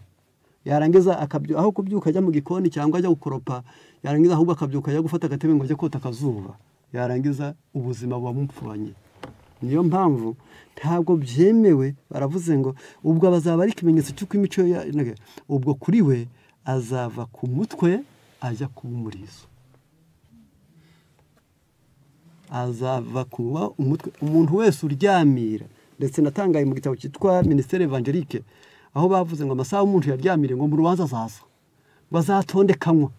Speaker 1: yarangiza aho kubyuka ajya mu gikoni cyangwa ajya gukoropa, yarangiza ahubwo akabyuka ajya gufata agatebe ngo ajye kota akazuba, yarangiza ubuzima buba bumupfuranye. Niyo mpamvu ntabwo byemewe, baravuze ngo ubwo abazaba ari ikimenyetso cy'uko imico ubwo kuri we azava ku mutwe ajya kuba umurizo, azava kuba umutwe. Umuntu wese uryamira, ndetse natangaye mu gitabo cyitwa Ministère Evangelique aho bavuze ngo amasaha umuntu yaryamire ngo mu rubanza azaza bazatondekanywa,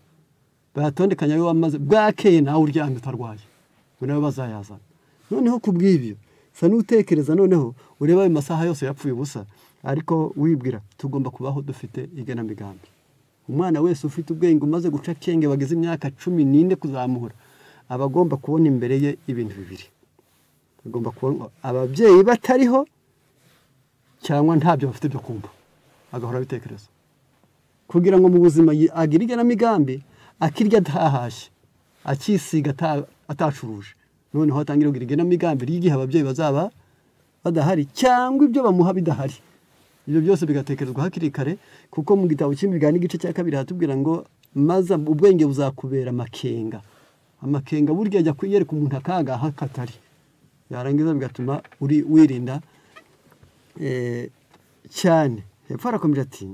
Speaker 1: bayatondekanya yo amaze bwakeye nawe uryamye utarwaye ngo nawe bazayazana. Noneho kubw'ibyo sa n'utekereza, noneho ureba ayo masaha yose yapfuye ubusa, ariko wibwira tugomba kubaho dufite igenamigambi. Umwana wese ufite ubwenge umaze guca kenge bageze imyaka 14 kuzamura aba agomba kubona imbere ye ibintu bibiri. Agomba kubona ababyeyi batariho cyangwa ntabyo bafite byo kumva, agahora bitekereza kugira ngo mu buzima agire igenamigambi, akirya atahashye, akisiga atacuruje, noneho atangira kugira igenamigambi ry'igihe ababyeyi bazaba badahari cyangwa ibyo bamuha bidahari. Ibyo byose bigatekerezwa hakiri kare, kuko mu gitabo cy'Imigani igice cya 2 hatubwira ngo maze ubwenge buzakubera amakenga. Amakenga burya ajya kwiyereka umuntu akaga hakatari, yarangiza bigatuma uri wirinda cyane. Hepfo arakomeza ati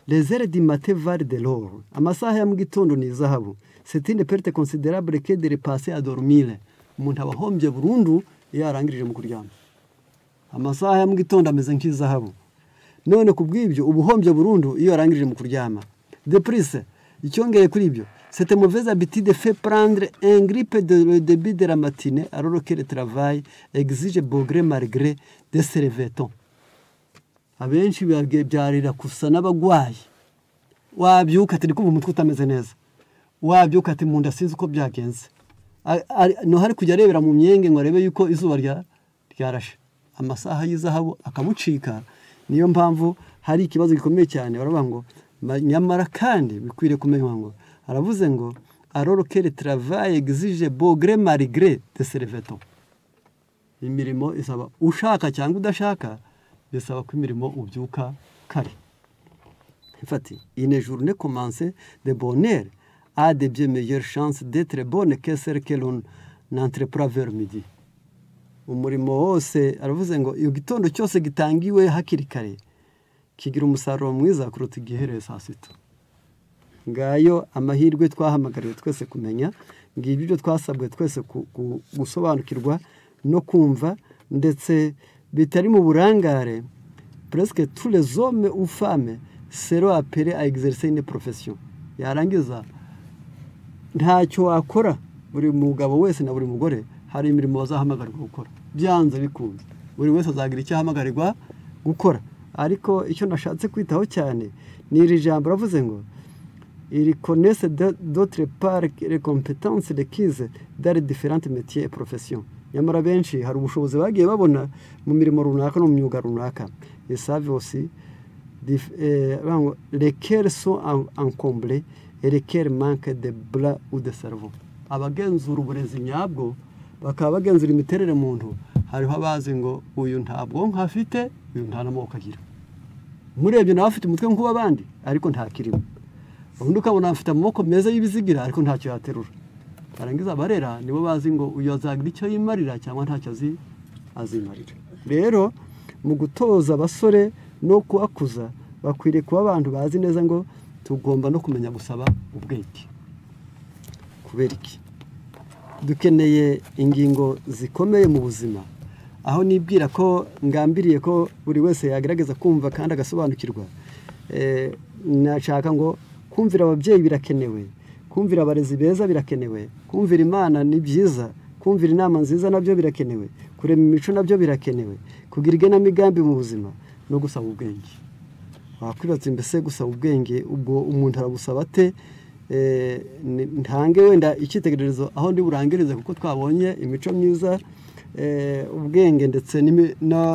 Speaker 1: les heures du matin valent de l'or, amasaha ya mu gitondo ni zahabu. C'est une perte considérable que de repasser à dormir. Umuntu abahombye burundu iyo arangirije mu kuryama. Amasaha ya mu gitondo ameze nk'izahabu, none kubw'ibyo ubuhombye burundu iyo arangirije mu kuryama. De plus, icyongeye kuri ibyo, cette mauvaise habitude fait prendre un grippe de début de la matinée alors que le travail exige gré malgré de se lever tôt. Abenshi byarira kusa n'abagwayi, wabyuka ati kumva umutwe utameze neza, wabyuka ati munda sinzi uko byagenze, no hari kujya arebera mu myenge ngo arebe yuko izuba ryarashe, amasaha y'izahabu akamucika. Niyo mpamvu hari ikibazo gikomeye cyane. Baravuga ngo nyamara kandi bikwiriye kumenywa ngo aravuze ngo alors que le travail exige gré malgré de se lever tôt. Imirimo isaba ushaka cyangwa udashaka, bisaba ko imirimo ubyuka kare. Infatti, une journée commencée de bonne heure a de bien meilleures chances d'être bonne que celle que l'on n'entreprend vers midi. Umurimo wose aravuze ngo iyo gitondo cyose gitangiwe hakiri kare kigira umusaruro mwiza kuruta igihereye saa sita. Ngayo amahirwe twahamagariwe twese kumenya, ngibyo byo twasabwe twese gusobanukirwa no kumva, ndetse bitari mu burangare. Presque tous les hommes ou femmes seront appelés à exercer une profession. Yarangiza ntacyo wakora, buri mugabo wese na buri mugore hari imirimo bazahamagarwa gukora, byanze bikunze buri wese azagira icyo ahamagarirwa gukora. Ariko icyo nashatse kwitaho cyane ni iri jambo ravuze ngo il connaissent d'autres part les compétences requises dans les différents métiers et professions. Nyamara benshi hari ubushobozi bagiye babona mu mirimo runaka no mu myuga runaka. Et savent aussi lesquels sont encombrés et lesquels manquent de bras ou de cerveau. Abagenzura uburezi nyabwo bakaba bagenzura imiterere muntu, hariho abazi ngo uyu ntabwo nkafite, uyu nta n'amaboko agira. Murebye nawe afite umutwe nk'uwa abandi ariko nta kirimo, undi ukabona afite amaboko meza y'ibizigira ariko ntacyo yaterura. Barangiza barera nibo bazi ngo uyu azagira icyo yimarira cyangwa ntacyo azimarira. Rero mu gutoza abasore no kubakuza bakwiriye kuba abantu bazi neza ngo tugomba no kumenya gusaba ubwenge. Kubera iki? Dukeneye ingingo zikomeye mu buzima, aho nibwira ko ngambiriye ko buri wese yagerageza kumva kandi agasobanukirwa. Nashaka ngo kumvira ababyeyi birakenewe, kumvira abarezi beza birakenewe, kumvira Imana ni byiza, kumvira inama nziza nabyo birakenewe, kurema imico nabyo birakenewe, kugira igenamigambi mu buzima no gusaba ubwenge. Wakwibaza mbese gusaba ubwenge ubwo umuntu arabusaba ate? Ntange wenda icyitegererezo aho ndi burangirize, kuko twabonye imico myiza, ubwenge ndetse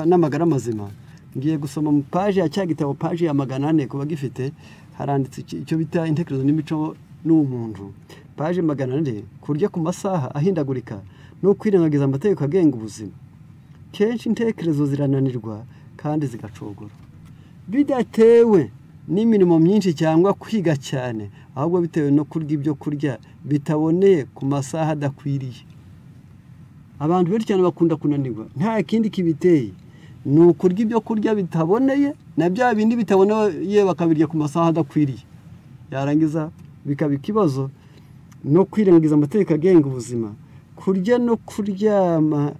Speaker 1: n'amagara mazima. Ngiye gusoma mu paji ya cya gitabo, paji ya 400 kuba gifite, haranditse icyo bita intekerezo n'imico n'umuntu. Paji 400, kurya ku masaha ahindagurika no kwirengagiza amategeko agenga ubuzima. Kenshi intekerezo zirananirwa kandi zigacogora, bidatewe n'imirimo myinshi cyangwa kwiga cyane, ahubwo bitewe no kurya ibyo kurya bitaboneye ku masaha adakwiriye. Abantu benshi cyane bakunda kunanirwa, nta kindi kibiteye, ni ukurya ibyo kurya bitaboneye, na bya bindi bitaboneye bakabirya ku masaha adakwiriye. Yarangiza bikaba ikibazo no kwirengagiza amategeko agenga ubuzima. Kurya no kuryama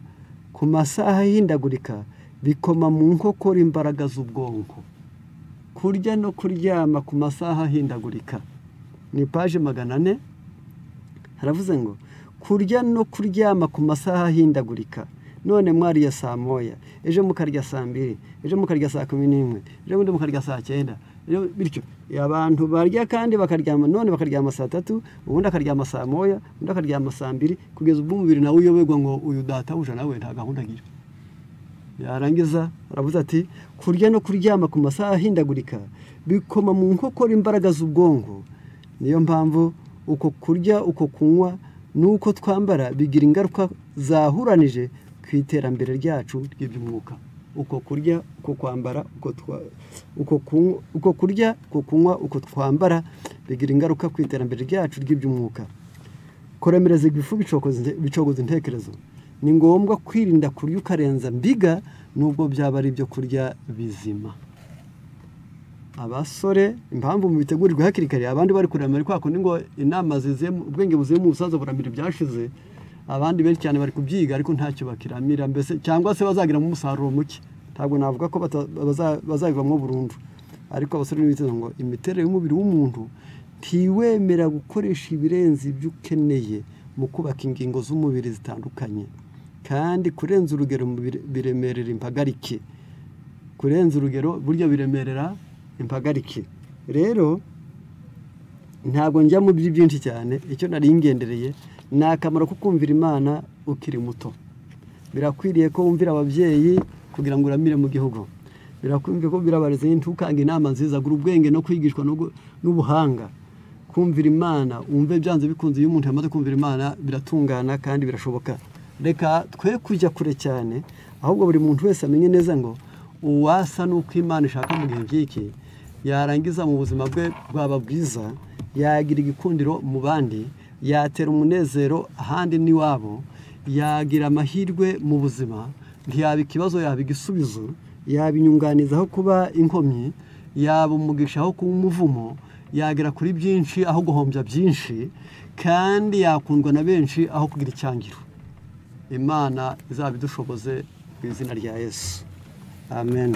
Speaker 1: ku masaha ahindagurika bikoma mu nkokora imbaraga z'ubwonko. Kurya no kuryama ku masaha ahindagurika, ni paji 400. Haravuze ngo kurya no kuryama ku masaha ahindagurika. None mwariye saa moya, ejo mukarya saa 2, ejo mukarya saa 11, ejo bundi mukarya saa 9. Bityo abantu barya kandi bakaryama, none bakaryama saa 3, ubundi akaryama saa moya, ubundi akaryama saa 2, kugeza ubwo umubiri nawe uyoberwa ngo uyu databuja nawe nta gahunda agira. Yarangiza aravuze ati kurya no kuryama ku masaha ahindagurika bikoma mu nkokora imbaraga z'ubwonko. Niyo mpamvu uko kurya, uko kunywa n'uko twambara bigira ingaruka zahuranije ku iterambere ryacu ry'iby'umwuka. Uko kurya, uko kwambara, uko kurya, uko kunywa, uko twambara bigira ingaruka ku iterambere ryacu ry'iby'umwuka. Koremereza igifu bicogoza intekerezo. Ni ngombwa kwirinda kurya ukarenza mbiga, nubwo byaba ari ibyo kurya bizima. Abasore, impamvu mu bitegurirwa hakiri kare, abandi bari kuramira kwa kundi ngo inama zize ubwenge buziye mu busaza buramira byashize, abandi benshi cyane bari kubyiga ariko ntacyo bakiramira, mbese cyangwa se bazagira mu musaruro muke. Ntabwo navuga ko bazabivamo burundu, ariko abasore n'ibiteze ngo imiterere y'umubiri w'umuntu ntiwemera gukoresha ibirenze ibyo ukeneye mu kubaka ingingo z'umubiri zitandukanye, kandi kurenza urugero biremerera impagarike. Kurenza urugero burya biremerera impagarike. Rero ntabwo njya mu byinshi cyane, icyo nari ngendereye ni akamaro ko kumvira Imana ukiri muto. Birakwiriye ko wumvira ababyeyi kugira ngo uramire mu gihugu. Birakwiriye ko birabareze ntukanga inama nziza, gura ubwenge no kwigishwa n'ubuhanga. Kumvira Imana, umve byanze bikunze, iyo umuntu yamaze kumvira Imana biratungana kandi birashoboka. Reka twe kujya kure cyane, ahubwo buri muntu wese amenye neza ngo uwasa n'uko Imana ishaka mu gihe cy'iki, yarangiza mu buzima bwe bwaba bwiza, yagira igikundiro mu bandi, yatera umunezero ahandi n'iwabo, yagira amahirwe mu buzima, ntiyaba ikibazo yaba igisubizo, yaba inyunganiza aho kuba inkomyi, yaba umugisha aho kuba umuvumo, yagera kuri byinshi aho guhombya byinshi, kandi yakundwa na benshi aho kugira icyangiro. Imana izabidushoboze mu izina rya Yesu. Amen.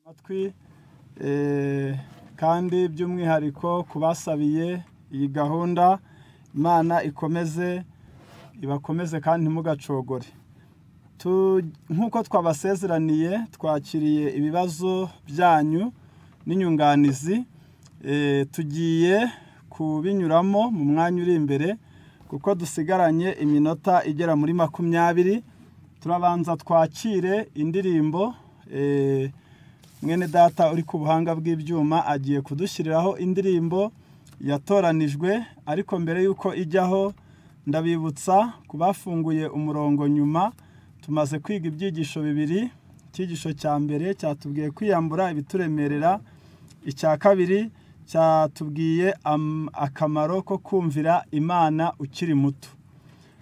Speaker 2: Amatwi kandi by'umwihariko kubasabiye iyi gahunda, Imana ikomeze ibakomeze kandi ntimugacogore. Nk'uko twabasezeraniye, twakiriye ibibazo byanyu n'inyunganizi, tugiye kubinyuramo mu mwanya uri imbere kuko dusigaranye iminota igera muri 20. Turabanza twakire indirimbo. Mwene data uri ku buhanga bw'ibyuma agiye kudushyiriraho indirimbo yatoranijwe, ariko mbere yuko ijyaho ndabibutsa kubafunguye umurongo nyuma tumaze kwiga ibyigisho bibiri. Icyigisho cya mbere cyatubwiye kwiyambura ibituremerera, icya kabiri cyatubwiye akamaro ko kumvira Imana ukiri muto.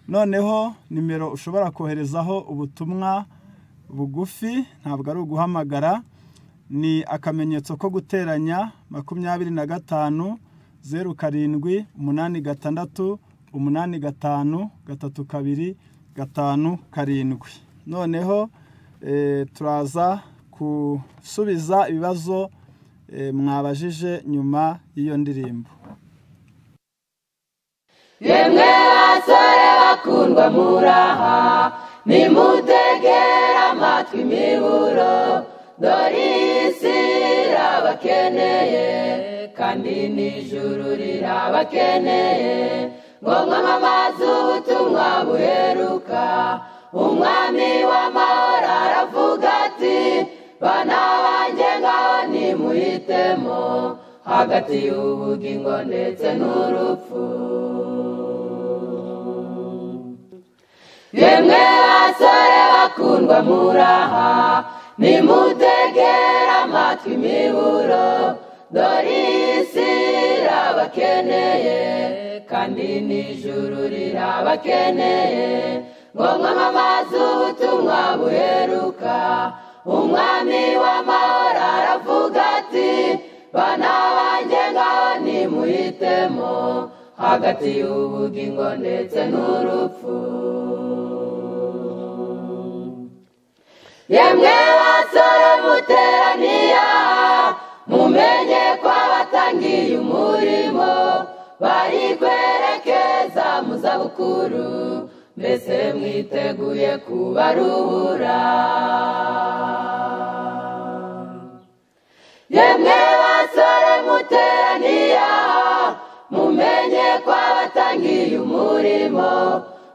Speaker 2: Noneho nimero ushobora koherezaho ubutumwa bugufi, ntabwo ari uguhamagara, ni akamenyetso ko guteranya 25 07 86 85 32 57. Noneho turaza kusubiza ibibazo mwabajije nyuma y'iyo ndirimbo.
Speaker 3: Yemwe basore bakundwa muraha, nimutegera amatwi imiburo, dore isi irabakeneye kandi n'ijuru rirabakeneye, ngo mwamamaze ubutumwa buheruka. Umwami w'amahoro aravuga ati, bana banjye ngaho nimuhitemo hagati y'ubugingo ndetse n'urupfu. Yemwe basore bakundwa muraha, nimutegera amatwi imiburo, dore isi irabakeneye kandi n'ijuru rirabakeneye, ngo mwamamaze ubutumwa buheruka. Umwami w'amahoro aravuga ati, bana banjye ngaho nimuhitemo hagati y'ubugingo ndetse n'urupfu. Yemwe basore muteraniye aha, mumenye ko abatangiye umurimo bari kwerekeza mu zabukuru, mbese mwiteguye kubaruhura. Yemwe basore muteraniye aha, mumenye ko abatangiye umurimo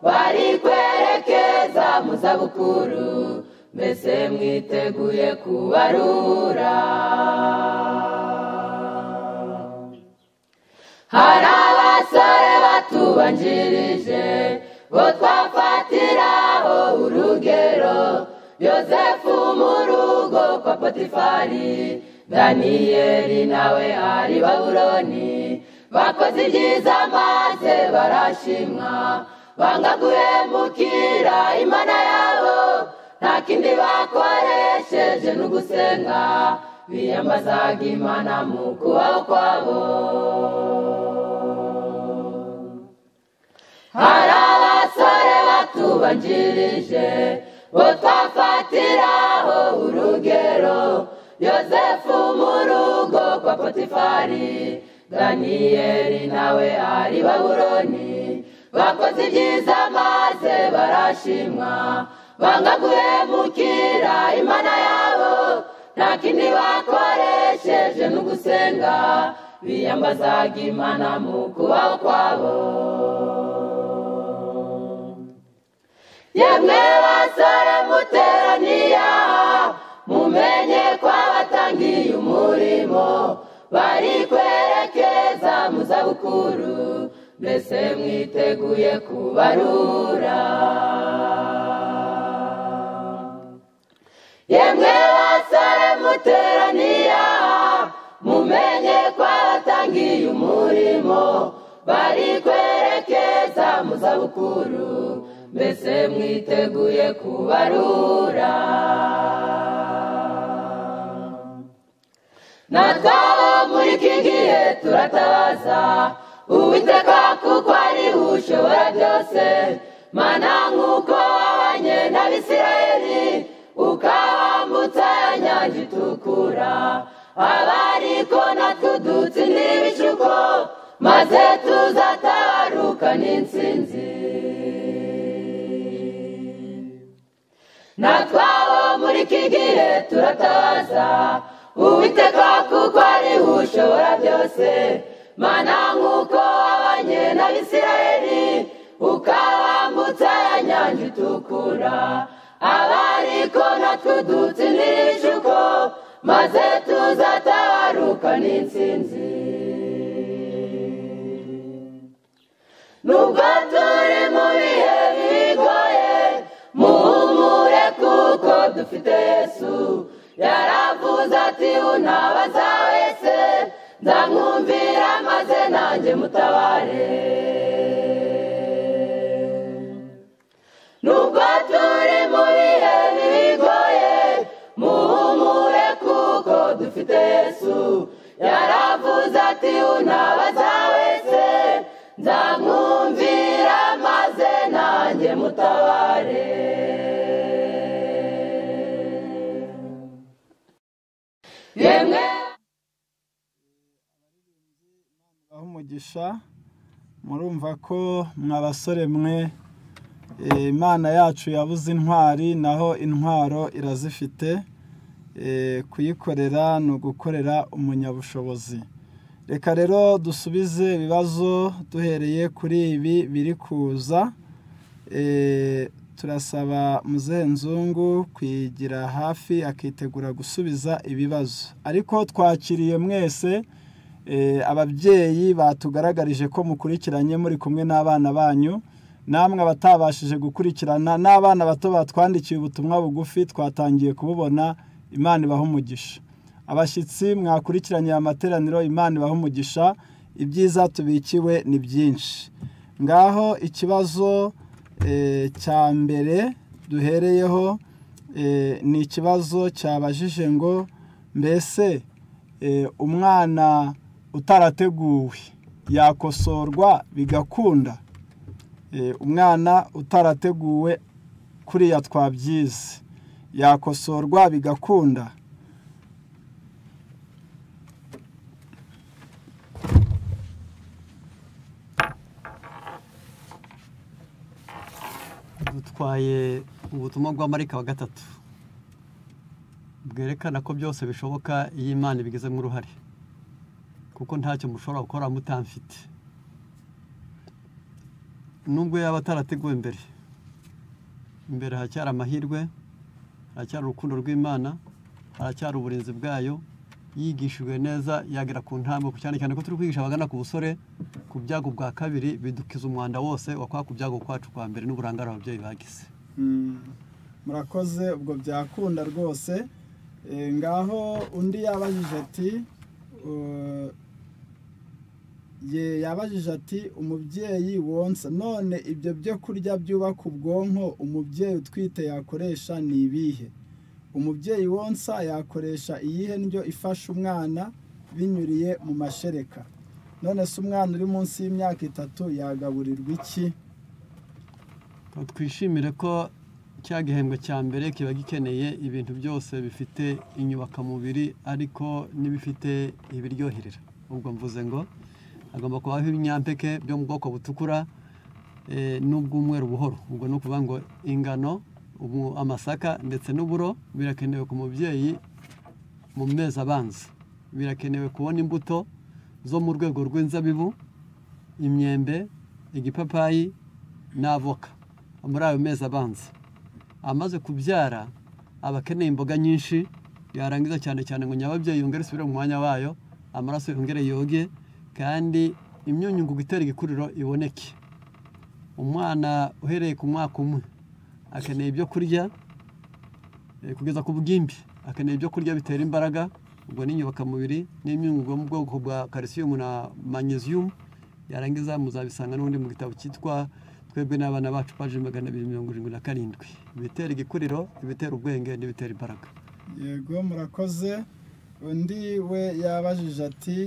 Speaker 3: bari kwerekeza mu zabukuru, mbese mwiteguye kubaruhura. Hari abasore batubanjirije bo twafatiraho urugero, Yozefu mu rugo kwa Potifari, Daniyeli nawe ari Babuloni, bakoze ibyiza maze barashimwa, banga guhemukira Imana yabo, nta kindi bakoresheje n'ugusenga, biyambazaga Imana mu kubaho kwabo. Hari abasore batubanjirije bo twafatiraho urugero, Yozefu mu rugo kwa Potifari, Daniyeli nawe ari Babuloni, bakoze ibyiza maze barashimwa, banga guhemukira Imana yabo, nta kindi bakoresheje n'ugusenga, biyambazaga Imana mu kubaho kwabo. Yemwe basore muteraniye aha, mumenye ko abatangiye umurimo bari kwerekeza mu zabukuru, mbese mwiteguye kubaruhura. Yemwe basore muteraniye aha, mumenye ko abatangiye umurimo bari kwerekeza mu zabukuru, mbese mwiteguye kubaruhura. Natwe abo muri iki gihe turatabaza Uwiteka kuko ari ushobora byose, Mana nk'uko wabanye n'Abisirayeli ukabambutsa inyanja itukura, abariko natwe udutsindira ibishuko, maze tuzatabaruka n'intsinzi. Natwe abo muri iki gihe turatabaza Uwiteka kuko ari ushobora byose, Mana nk'uko wabanye n'Abisirayeli ukabambutsa inyanja itukura, abariko natwe udutsindira ibishuko, maze tuzatabaruka n'intsinzi. Nubwo turi dufite Yesu yaravuze ati unabaza wese nzamwumvira maze nanjye mutabare nubwo turi mu bihe bigoye muhumure kuko dufite Yesu yaravuze ati unabaza wese nzamwumvira maze nanjye mutabare yemwe
Speaker 2: aho umugisha murumva ko mwabasore mwe Imana yacu yabuze intwari naho intwaro irazifite kuyikorera no gukorera umunyabushobozi reka rero dusubize ibibazo duhereye kuri ibi biri kuza turasaba muzehe Nzungu kwigira hafi akitegura gusubiza ibibazo ariko twakiriye mwese ababyeyi batugaragarije ko mukurikiranye muri kumwe n'abana banyu namwe abatabashije gukurikirana n'abana bato batwandikiye ubutumwa bugufi twatangiye kububona Imana ibaha umugisha abashyitsi mwakurikiranye amateraniro Imana ibaha umugisha ibyiza tubikiwe ni byinshi ngaho ikibazo cya mbere duhereyeho ni ikibazo cyabajije ngo mbese umwana utarateguwe yakosorwa bigakunda umwana utarateguwe kuriya twabyize yakosorwa bigakunda
Speaker 1: dutwaye ubutumwa bwa Marika wa 3 bwerekana ko byose bishoboka iyo Imana ibigizemo uruhare kuko ntacyo mushobora gukora mutamfite nubwo yaba atarateguwe imbere hacyari amahirwe haracyari urukundo rw'Imana haracyari uburinzi bwayo yigishijwe neza yagera ku ntambwe cyane cyane ko turi kwigisha abagana ku busore ku byago bwa kabiri bidukiza umwanda wose wakwa ku byago kwacu kwa mbere n'uburangara ababyeyi bagize
Speaker 2: murakoze ubwo byakunda rwose ngaho undi yabajije ati yabajije ati umubyeyi wonsa none ibyo byo kurya byubaka ubwonko umubyeyi utwite yakoresha ni ibihe umubyeyi wonsa yakoresha iyihe ndyo ifasha umwana binyuriye mu mashereka none se umwana uri munsi y'imyaka 3 yagaburirwa iki
Speaker 1: twishimire ko cya gihembwe cya mbere kiba gikeneye ibintu byose bifite inyubakamubiri ariko n'ibifite ibiryoherera ubwo mvuze ngo agomba kubaho ibinyampeke byo mu bwoko butukura n'ubw'umweru buhoro ubwo no kuvuga ngo ingano amasaka ndetse n'uburo birakenewe ku mubyeyi mu mezi abanza birakenewe kubona imbuto zo mu rwego rw'inzabibu imyembe igipapayi n'avoka muri ayo mezi abanza amaze kubyara abakeneye imboga nyinshi yarangiza cyane cyane ngo nyababyeyi yongere isubire mu mwanya wayo amaraso yongere yoge kandi imyunyungugu itera igikuriro iboneke umwana uhereye ku mwaka umwe akeneye ibyo kurya kugeza ku bugimbi akeneye ibyo kurya bitera imbaraga ubwo n'inyubakamubiri n'imyunyungugu yo mu bwoko bwa calcium na magnesium yarangiza muzabisanga n'undi mu gitabo cyitwa twebwe n'abana bacu paje 277 ibitera igikuriro ibitera ubwenge n'ibitera imbaraga
Speaker 2: yego murakoze undi we yabajije ati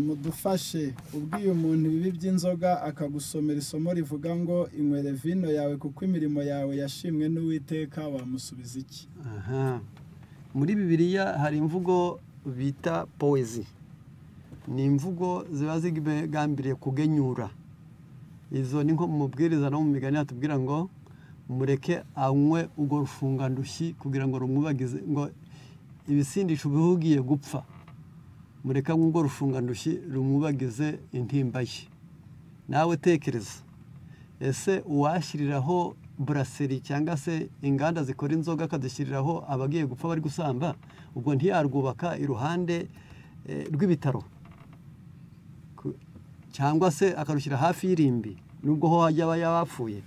Speaker 2: mudufashe ubwiye umuntu bibi by'inzoga akagusomera isomo rivuga ngo inywere vino yawe kuko imirimo yawe yashimwe n'Uwiteka wamusubiza iki
Speaker 1: muri Bibiliya hari imvugo bita poezi ni imvugo ziba zigambiriye kugenyura izo ni nko mu mubwiriza no mu migani atubwira ngo mureke anywe ugo rufungandushyi kugira ngo rumwubagize ngo ibisindisho bihugiye gupfa mureka ngo rufungandushyi rumwubagize intimba ye nawe tekereza ese uwashyiriraho brasserie cyangwa se inganda zikora inzoga akazishyiriraho abagiye gupfa bari gusamba ubwo ntiyarwubaka iruhande rw'ibitaro cyangwa se akarushyira hafi y'irimbi nubwo ho hajya yabapfuye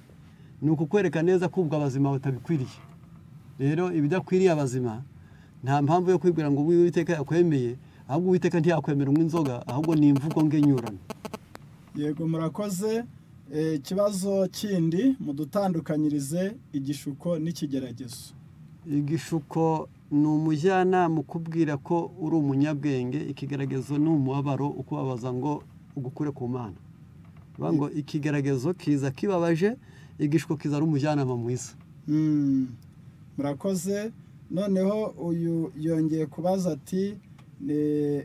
Speaker 1: ni ukukwereka neza ko ubwo abazima batabikwiriye rero ibidakwiriye abazima nta mpamvu yo kwibwira ngo Uwiteka yakwemeye, ahubwo Uwiteka ntiyakwemera unywa inzoga, ahubwo ni imvugo ngenyurano.
Speaker 2: Yego murakoze. Ikibazo kindi mudutandukanyirize igishuko n'ikigeragezo.
Speaker 1: Igishuko ni umujyanama ukubwira ko uri umunyabwenge, ikigeragezo ni umubabaro ukubabaza ngo ugukure ku Mana. Ngo ikigeragezo kiza kibabaje, igishuko kiza ari umujyanama mwiza.
Speaker 2: Murakoze. Noneho uyu yongeye kubaza ati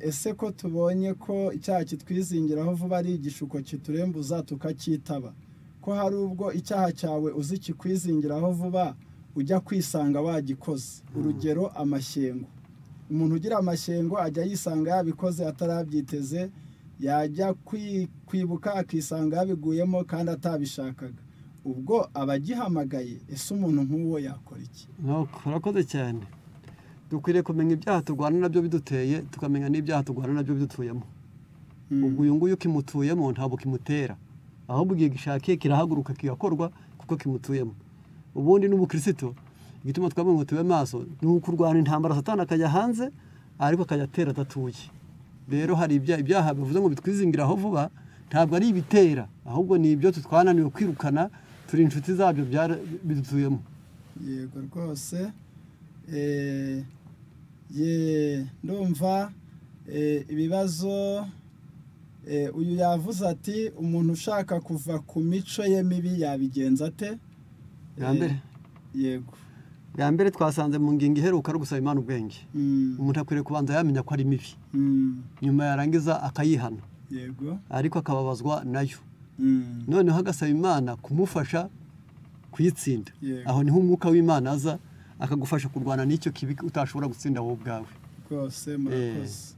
Speaker 2: ese ko tubonye ko icyaha kitwizingiraho vuba ari igishuko kiturembuza tukacyitaba, ko hari ubwo icyaha cyawe uzi kikwizingiraho vuba ujya kwisanga wagikoze? Urugero amashyengo, umuntu ugira amashyengo ajya yisanga yabikoze atarabyiteze, yajya kwibuka akisanga yabiguyemo kandi atabishakaga, ubwo abagihamagaye ese umuntu nk'uwo yakora iki?
Speaker 1: Urakoze cyane. Dukwiriye kumenya ibyaha turwana nabyo biduteye, tukamenya n'ibyaha turwana nabyo bidutuyemo. Ubwo uyu nguyu kimutuyemo ntabwo kimutera, ahubwo igihe gishakiye kirahaguruka kigakorwa kuko kimutuyemo. Ubundi n'ubukristo igituma twabonye ngo tube maso ni ukurwana intambara Satani akajya hanze ariko akajya atera atatuye. Rero hari ibyaha bivuze ngo bitwizingiraho vuba ntabwo ari ibitera, ahubwo ni ibyo tutwananiwe kwirukana, turi inshuti zabyo bidutuyemo.
Speaker 2: Yego rwose. Ndumva ibibazo. Uyu yavuze ati umuntu ushaka kuva ku mico ye mibi yabigenza ate? Yego.
Speaker 1: Bwa mbere twasanze mu ngingo iheruka ari gusaba Imana ubwenge. Umuntu akwiriye kubanza yamenya ko ari mibi, nyuma yarangiza akayihana.
Speaker 2: Yego.
Speaker 1: Ariko akababazwa nayo, noneho agasaba Imana kumufasha kuyitsinda. Aho niho umwuka w'Imana aza akagufasha kurwana n'icyo kibi utashobora gutsinda wowe ubwawe.
Speaker 2: Rwose murakoze.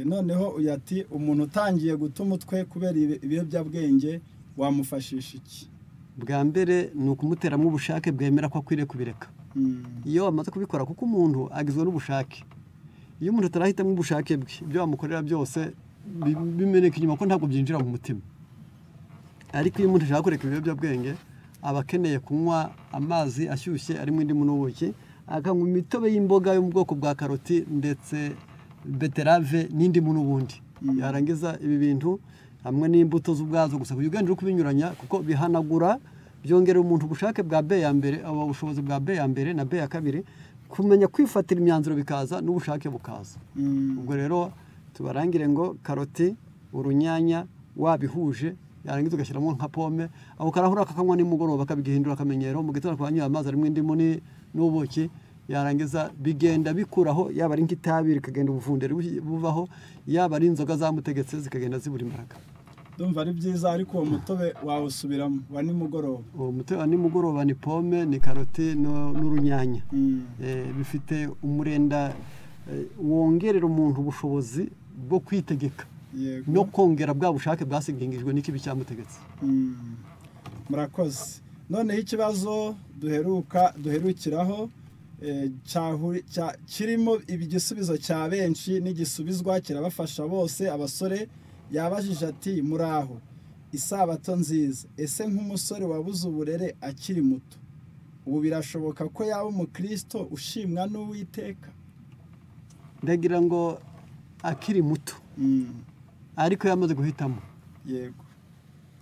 Speaker 2: Noneho uyu ati umuntu utangiye guta umutwe kubera ibiyobyabwenge wamufashisha iki?
Speaker 1: Bwa mbere ni ukumuteramo ubushake bwemera ko akwiriye kubireka. Iyo amaze kubikora, kuko umuntu agizwe n'ubushake. Iyo umuntu atarahitamo ubushake bwe, ibyo wamukorera byose bimeneka inyuma ko ntabwo byinjira mu mutima. Ariko iyo umuntu ashaka kureka ibiyobyabwenge, aba akeneye kunywa amazi ashyushye arimo indimu n'ubuki, akanywa imitobe y'imboga yo mu bwoko bwa karoti ndetse beterave n'indimu n'ubundi. Yarangiza ibi bintu hamwe n'imbuto z'ubwazo gusa kugenda uri kubinyuranya, kuko bihanagura, byongerera umuntu ubushake bwa B ya mbere, aba ubushobozi bwa B ya mbere na B ya kabiri, kumenya kwifatira imyanzuro bikaza n'ubushake bukaza. Ubwo rero tubarangire ngo karoti, urunyanya wabihuje, yarangiza ugashyiramo nka pome, aho karahura akakanywa nimugoroba akabigihindura akamenyero, mu gitondo akanywa amazi arimo indimu n'ubuki, yarangiza bigenda bikuraho, yaba ari nk'itabi rikagenda ubuvundere buvaho, yaba ari inzoga zamutegetse zikagenda zibura imbaraga.
Speaker 2: Ndumva ari byiza. Ariko uwo mutobe wawusubiramo wa nimugoroba?
Speaker 1: Uwo mutobe wa nimugoroba ni pome, ni karoti n'urunyanya. Bifite umurenda wongerera umuntu ubushobozi bwo kwitegeka no kongera bwa bushake bwasigingijwe n'ikibi cyamutegetse.
Speaker 2: Murakoze. Noneho ikibazo duherukiraho kirimo igisubizo cya benshi n'igisubizwa kirabafasha bose. Abasore yabajije ati muraho, isabato nziza, ese nk'umusore wabuze uburere akiri muto, ubu birashoboka ko yaba umukristo ushimwa n'Uwiteka?
Speaker 1: Ndagira ngo akiri muto, ariko yamaze guhitamo.
Speaker 2: Yego.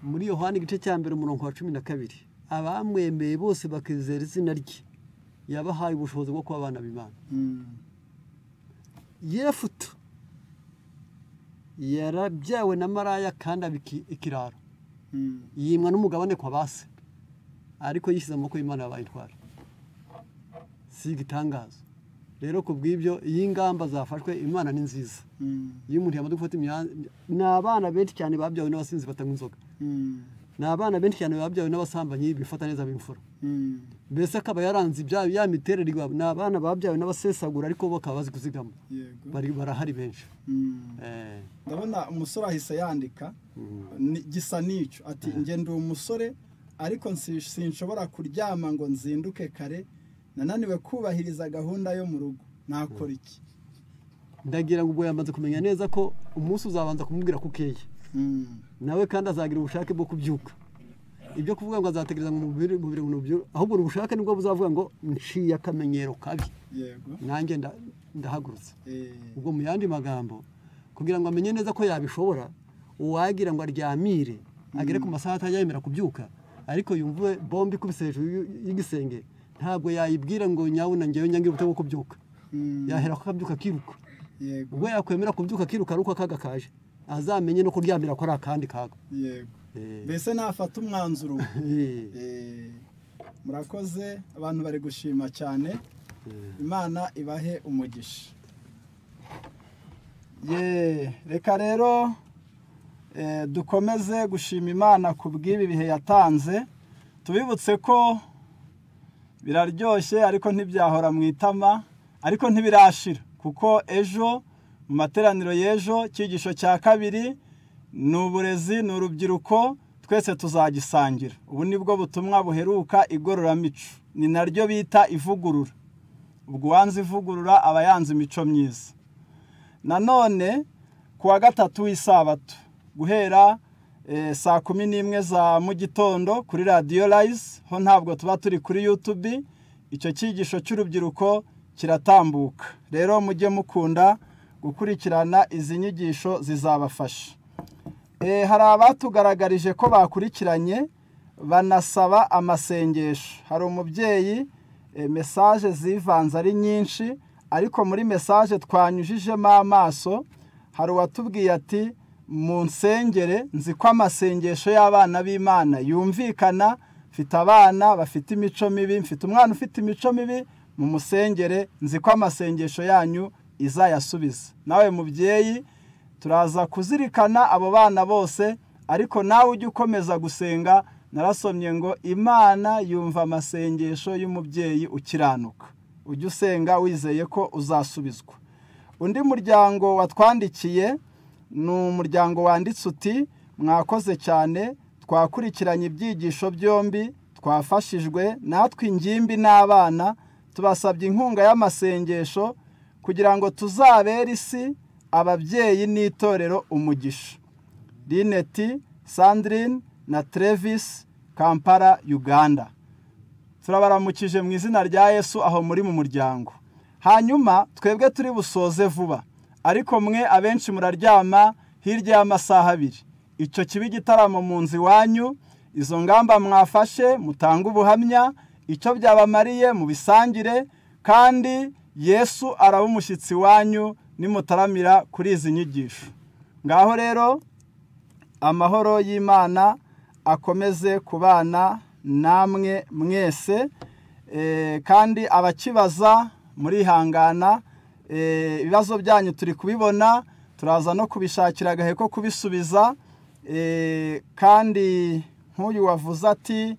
Speaker 1: Muri Yohana igice cya mbere umurongo wa 12, abamwemeye bose bakizera izina rye yabahaye ubushobozi bwo kuba abana b'Imana. Yefuta yarabyawe na maraya kandi abiki ikiraro, yimwa n'umugabane kwa base, ariko yishyize amaboko y'Imana yabaye intwari. Si igitangaza rero ku bw'ibyo iyi ngamba zafashwe, Imana ni nziza. Iyo umuntu yamaze gufata ni abana benshi cyane babyawe n'abasinzi batanywa inzoga, ni abana benshi cyane babyawe n'abasambanyi bifata neza b'imfura, mbese akaba yaranze ya miterere iwabo. Ni abana babyawe n'abasesagura ariko bo bakaba bazi kuzigama. Barahari benshi.
Speaker 2: Ndabona umusore ahise yandika gisa n'icyo ati njye ndi umusore ariko sinshobora kuryama ngo nzinduke kare, nananiwe kubahiriza gahunda yo mu rugo, nakora iki?
Speaker 1: Ndagira ngo ubwo yamaze kumenya neza ko umunsi uzabanza kumubwira ko ukeye, nawe kandi azagira ubushake bwo kubyuka. ibyo kuvuga ngo azategereza mu mubiri ahubwo ubushake nibwo buzavuga ngo nciye akamenyero kabi
Speaker 2: yego
Speaker 1: nanjye ndahagurutse ubwo mu yandi magambo kugira ngo amenye neza ko yabishobora uwagira ngo aryamire agere ku masaha atajyemera kubyuka ariko yumve bombi kubise hejuru y'igisenge ntabwo yayibwira ngo nyawuna ngewe nyangira ubute bwo kubyuka yahera ko akabyuka kiruka
Speaker 2: yego
Speaker 1: ubwo yakwemera kubyuka kiruka aruko akaga kaje azamenye no kuryamira ko ari akandi kaga
Speaker 2: yego mbese nafata umwanzuro murakoze abantu bari gushima cyane imana ibahe umugisha reka rero dukomeze gushima imana ku bw'ibi bihe yatanze tubibutse ko biraryoshye ariko ntibyahora mu itama ariko ntibirashira kuko ejo mu materaniro y'ejo cyigisho cya kabiri ni uburezi ni urubyiruko twese tuzagisangira ubu nibwo butumwa buheruka igororamico ni naryo bita ivugurura ubwo uwanze ivugurura aba yanze imico myiza nanone ku wa gatatu w'isabato guhera saa 11 za mu gitondo kuri Radio Rise ho ntabwo tuba turi kuri YouTube icyo cyigisho cy'urubyiruko kiratambuka rero mujye mukunda gukurikirana izi nyigisho zizabafasha hari abatugaragarije ko bakurikiranye banasaba amasengesho hari umubyeyi message zivanze ari nyinshi ariko muri message twanyujijemo amaso hari uwatubwiye ati mu nsengere nzi ko amasengesho y'abana b'Imana yumvikana mfite abana bafite imico mibi mfite umwana ufite imico mibi mu musengere nzi ko amasengesho yanyu izayasubiza nawe mubyeyi turaza kuzirikana abo bana bose ariko nawe ujye ukomeza gusenga narasomye ngo Imana yumva amasengesho y'umubyeyi ukiranuka ujye usenga wizeye ko uzasubizwa undi muryango watwandikiye ni umuryango wanditse uti mwakoze cyane twakurikiranye ibyigisho byombi twafashijwe natwe ingimbi n'abana tubasabye inkunga y'amasengesho kugira ngo tuzabere isi ababyeyi n'itorero umugisha Lineti Sandrine na Travis Kampala Uganda turabaramukije mu izina rya Yesu aho muri mu muryango hanyuma twebwe turi busoze vuba ariko mwe abenshi muraryama hirya y'amasaha 2 icyo kibi gitaramo mu nzi wanyu izo ngamba mwafashe mutanga ubuhamya icyo byabamariye mu bisangire kandi Yesu araba umushyitsi wanyu nimutaramira kuri izi nyigisho ngaho rero amahoro y'Imana akomeze kubana namwe mwese kandi abakibaza muri hangana ibibazo byanyu turi kubibona turaza no kubishakira agahe ko kubisubiza kandi nk'uyu wavuze ati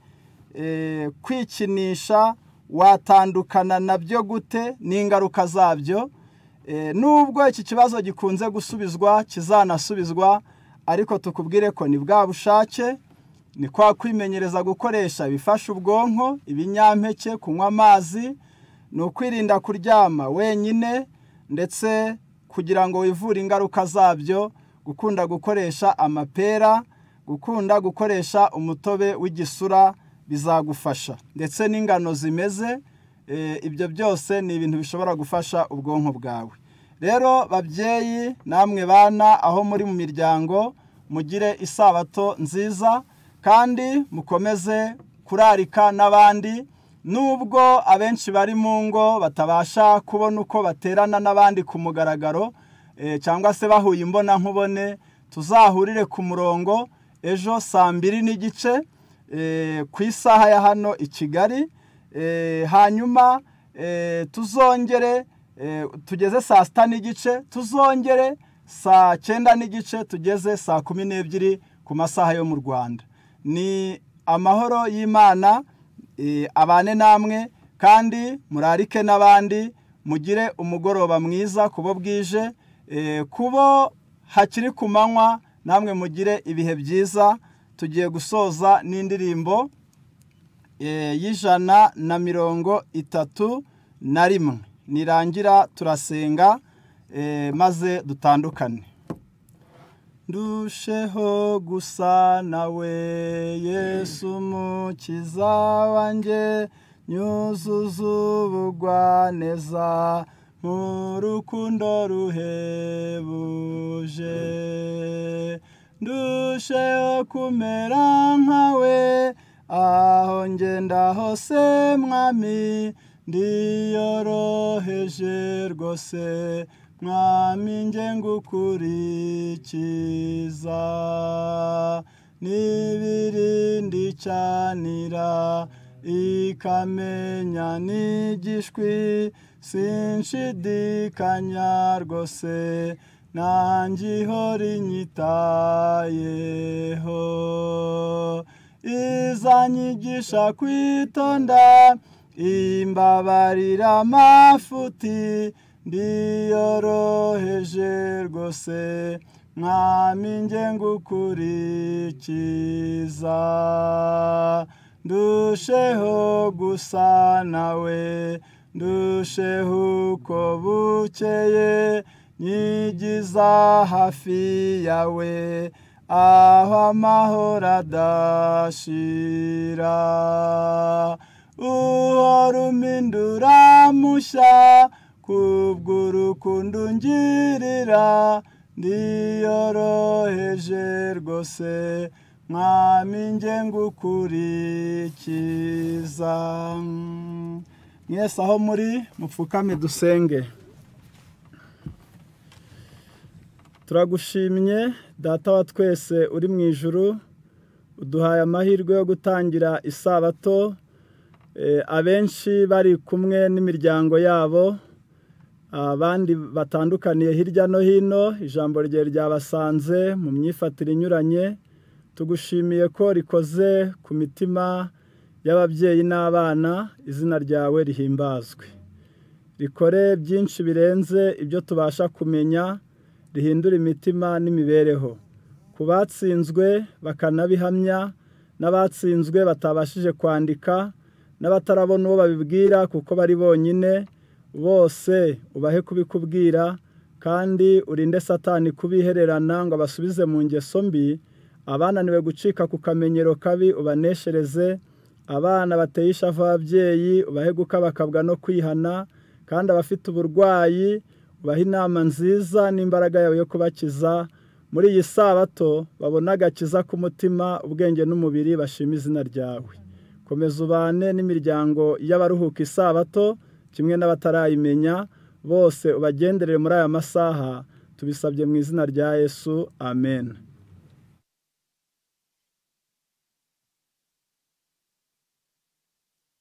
Speaker 2: kwikinisha watandukana nabyo gute n'ingaruka zabyo nubwo iki kibazo gikunze gusubizwa kizanasubizwa ariko tukubwire ko ni bwa bushake ni kwa kwimenyereza gukoresha bifasha ubwonko ibinyampeke kunywa amazi ni ukwirinda kuryama wenyine ndetse kugira ngo wivure ingaruka zabyo gukunda gukoresha amapera gukunda gukoresha umutobe w'igisura bizagufasha ndetse n'ingano zimeze ibyo byose ni ibintu bishobora gufasha ubwonko bwawe rero babyeyi namwe bana aho muri mu miryango mugire isabato nziza kandi mukomeze kurarika n'abandi nubwo abenshi bari mu ngo batabasha kubona uko baterana n'abandi ku mugaragaro cyangwa se bahuye imbona nkubone tuzahurire ku murongo ejo saa 2:30 ku isaha ya hano i Kigali hanyuma tuzongere tugeze saa 6:30 tuzongere saa 9:30 tugeze saa 12 ku masaha yo mu Rwanda ni amahoro y'Imana abane namwe kandi murarike n'abandi mugire umugoroba mwiza kubo bwije kubo hakiri kumanywa namwe mugire ibihe byiza tugiye gusoza n'indirimbo y'131 nirangira turasenga maze dutandukane ndusheho gusa nawe Yesu umukiza wanjye nyuzuza ubugwaneza mu rukundo ruhebuje ndusheho kumera nkawe aho ngenda hose mwami ndiyoroheje rwose mwami nge ngukurikiza n'ibirindi canira ikamenya n'igishwi sinshidikanya rwose nanjye ihora inyitayeho izanyigisha kwitonda imbabarira amafuti ndiyoroheje rwose mwami nge ngukurikiza ndusheho gusa nawe ndusheho uko bukeye nyigiza hafi yawe aho amahoro adashira uhora umpindura mushya kubw'urukundo ungirira ndiyoroheje rwose mwami nge ngukurikiza mwese aho muri mupfukame dusenge turagushimye data wa twese uri mu ijuru uduhaye amahirwe yo gutangira isabato abenshi bari kumwe n'imiryango yabo abandi batandukaniye hirya no hino ijambo rye ryabasanze mu myifatire inyuranye tugushimiye ko rikoze ku mitima y'ababyeyi n'abana izina ryawe rihimbazwe rikore byinshi birenze ibyo tubasha kumenya rihindura imitima n'imibereho ku batsinzwe bakanabihamya n'abatsinzwe batabashije kwandika n'abatarabona uwo babibwira kuko bari bonyine bose ubahe kubikubwira kandi urinde satani kubihererana ngo abasubize mu ngeso mbi abananiwe gucika ku kamenyero kabi ubaneshereze abana bateye ishavu ababyeyi ubahe gukabakabwa no kwihana kandi abafite uburwayi ubahe inama nziza n'imbaraga yawe yo kubakiza muri iyi sabato babona agakiza k'umutima ubwenge n'umubiri bashima izina ryawe komeza ubane n'imiryango y'abaruhuka isabato kimwe n'abatarayimenya bose ubagenderere muri aya masaha tubisabye mu izina rya Yesu amen.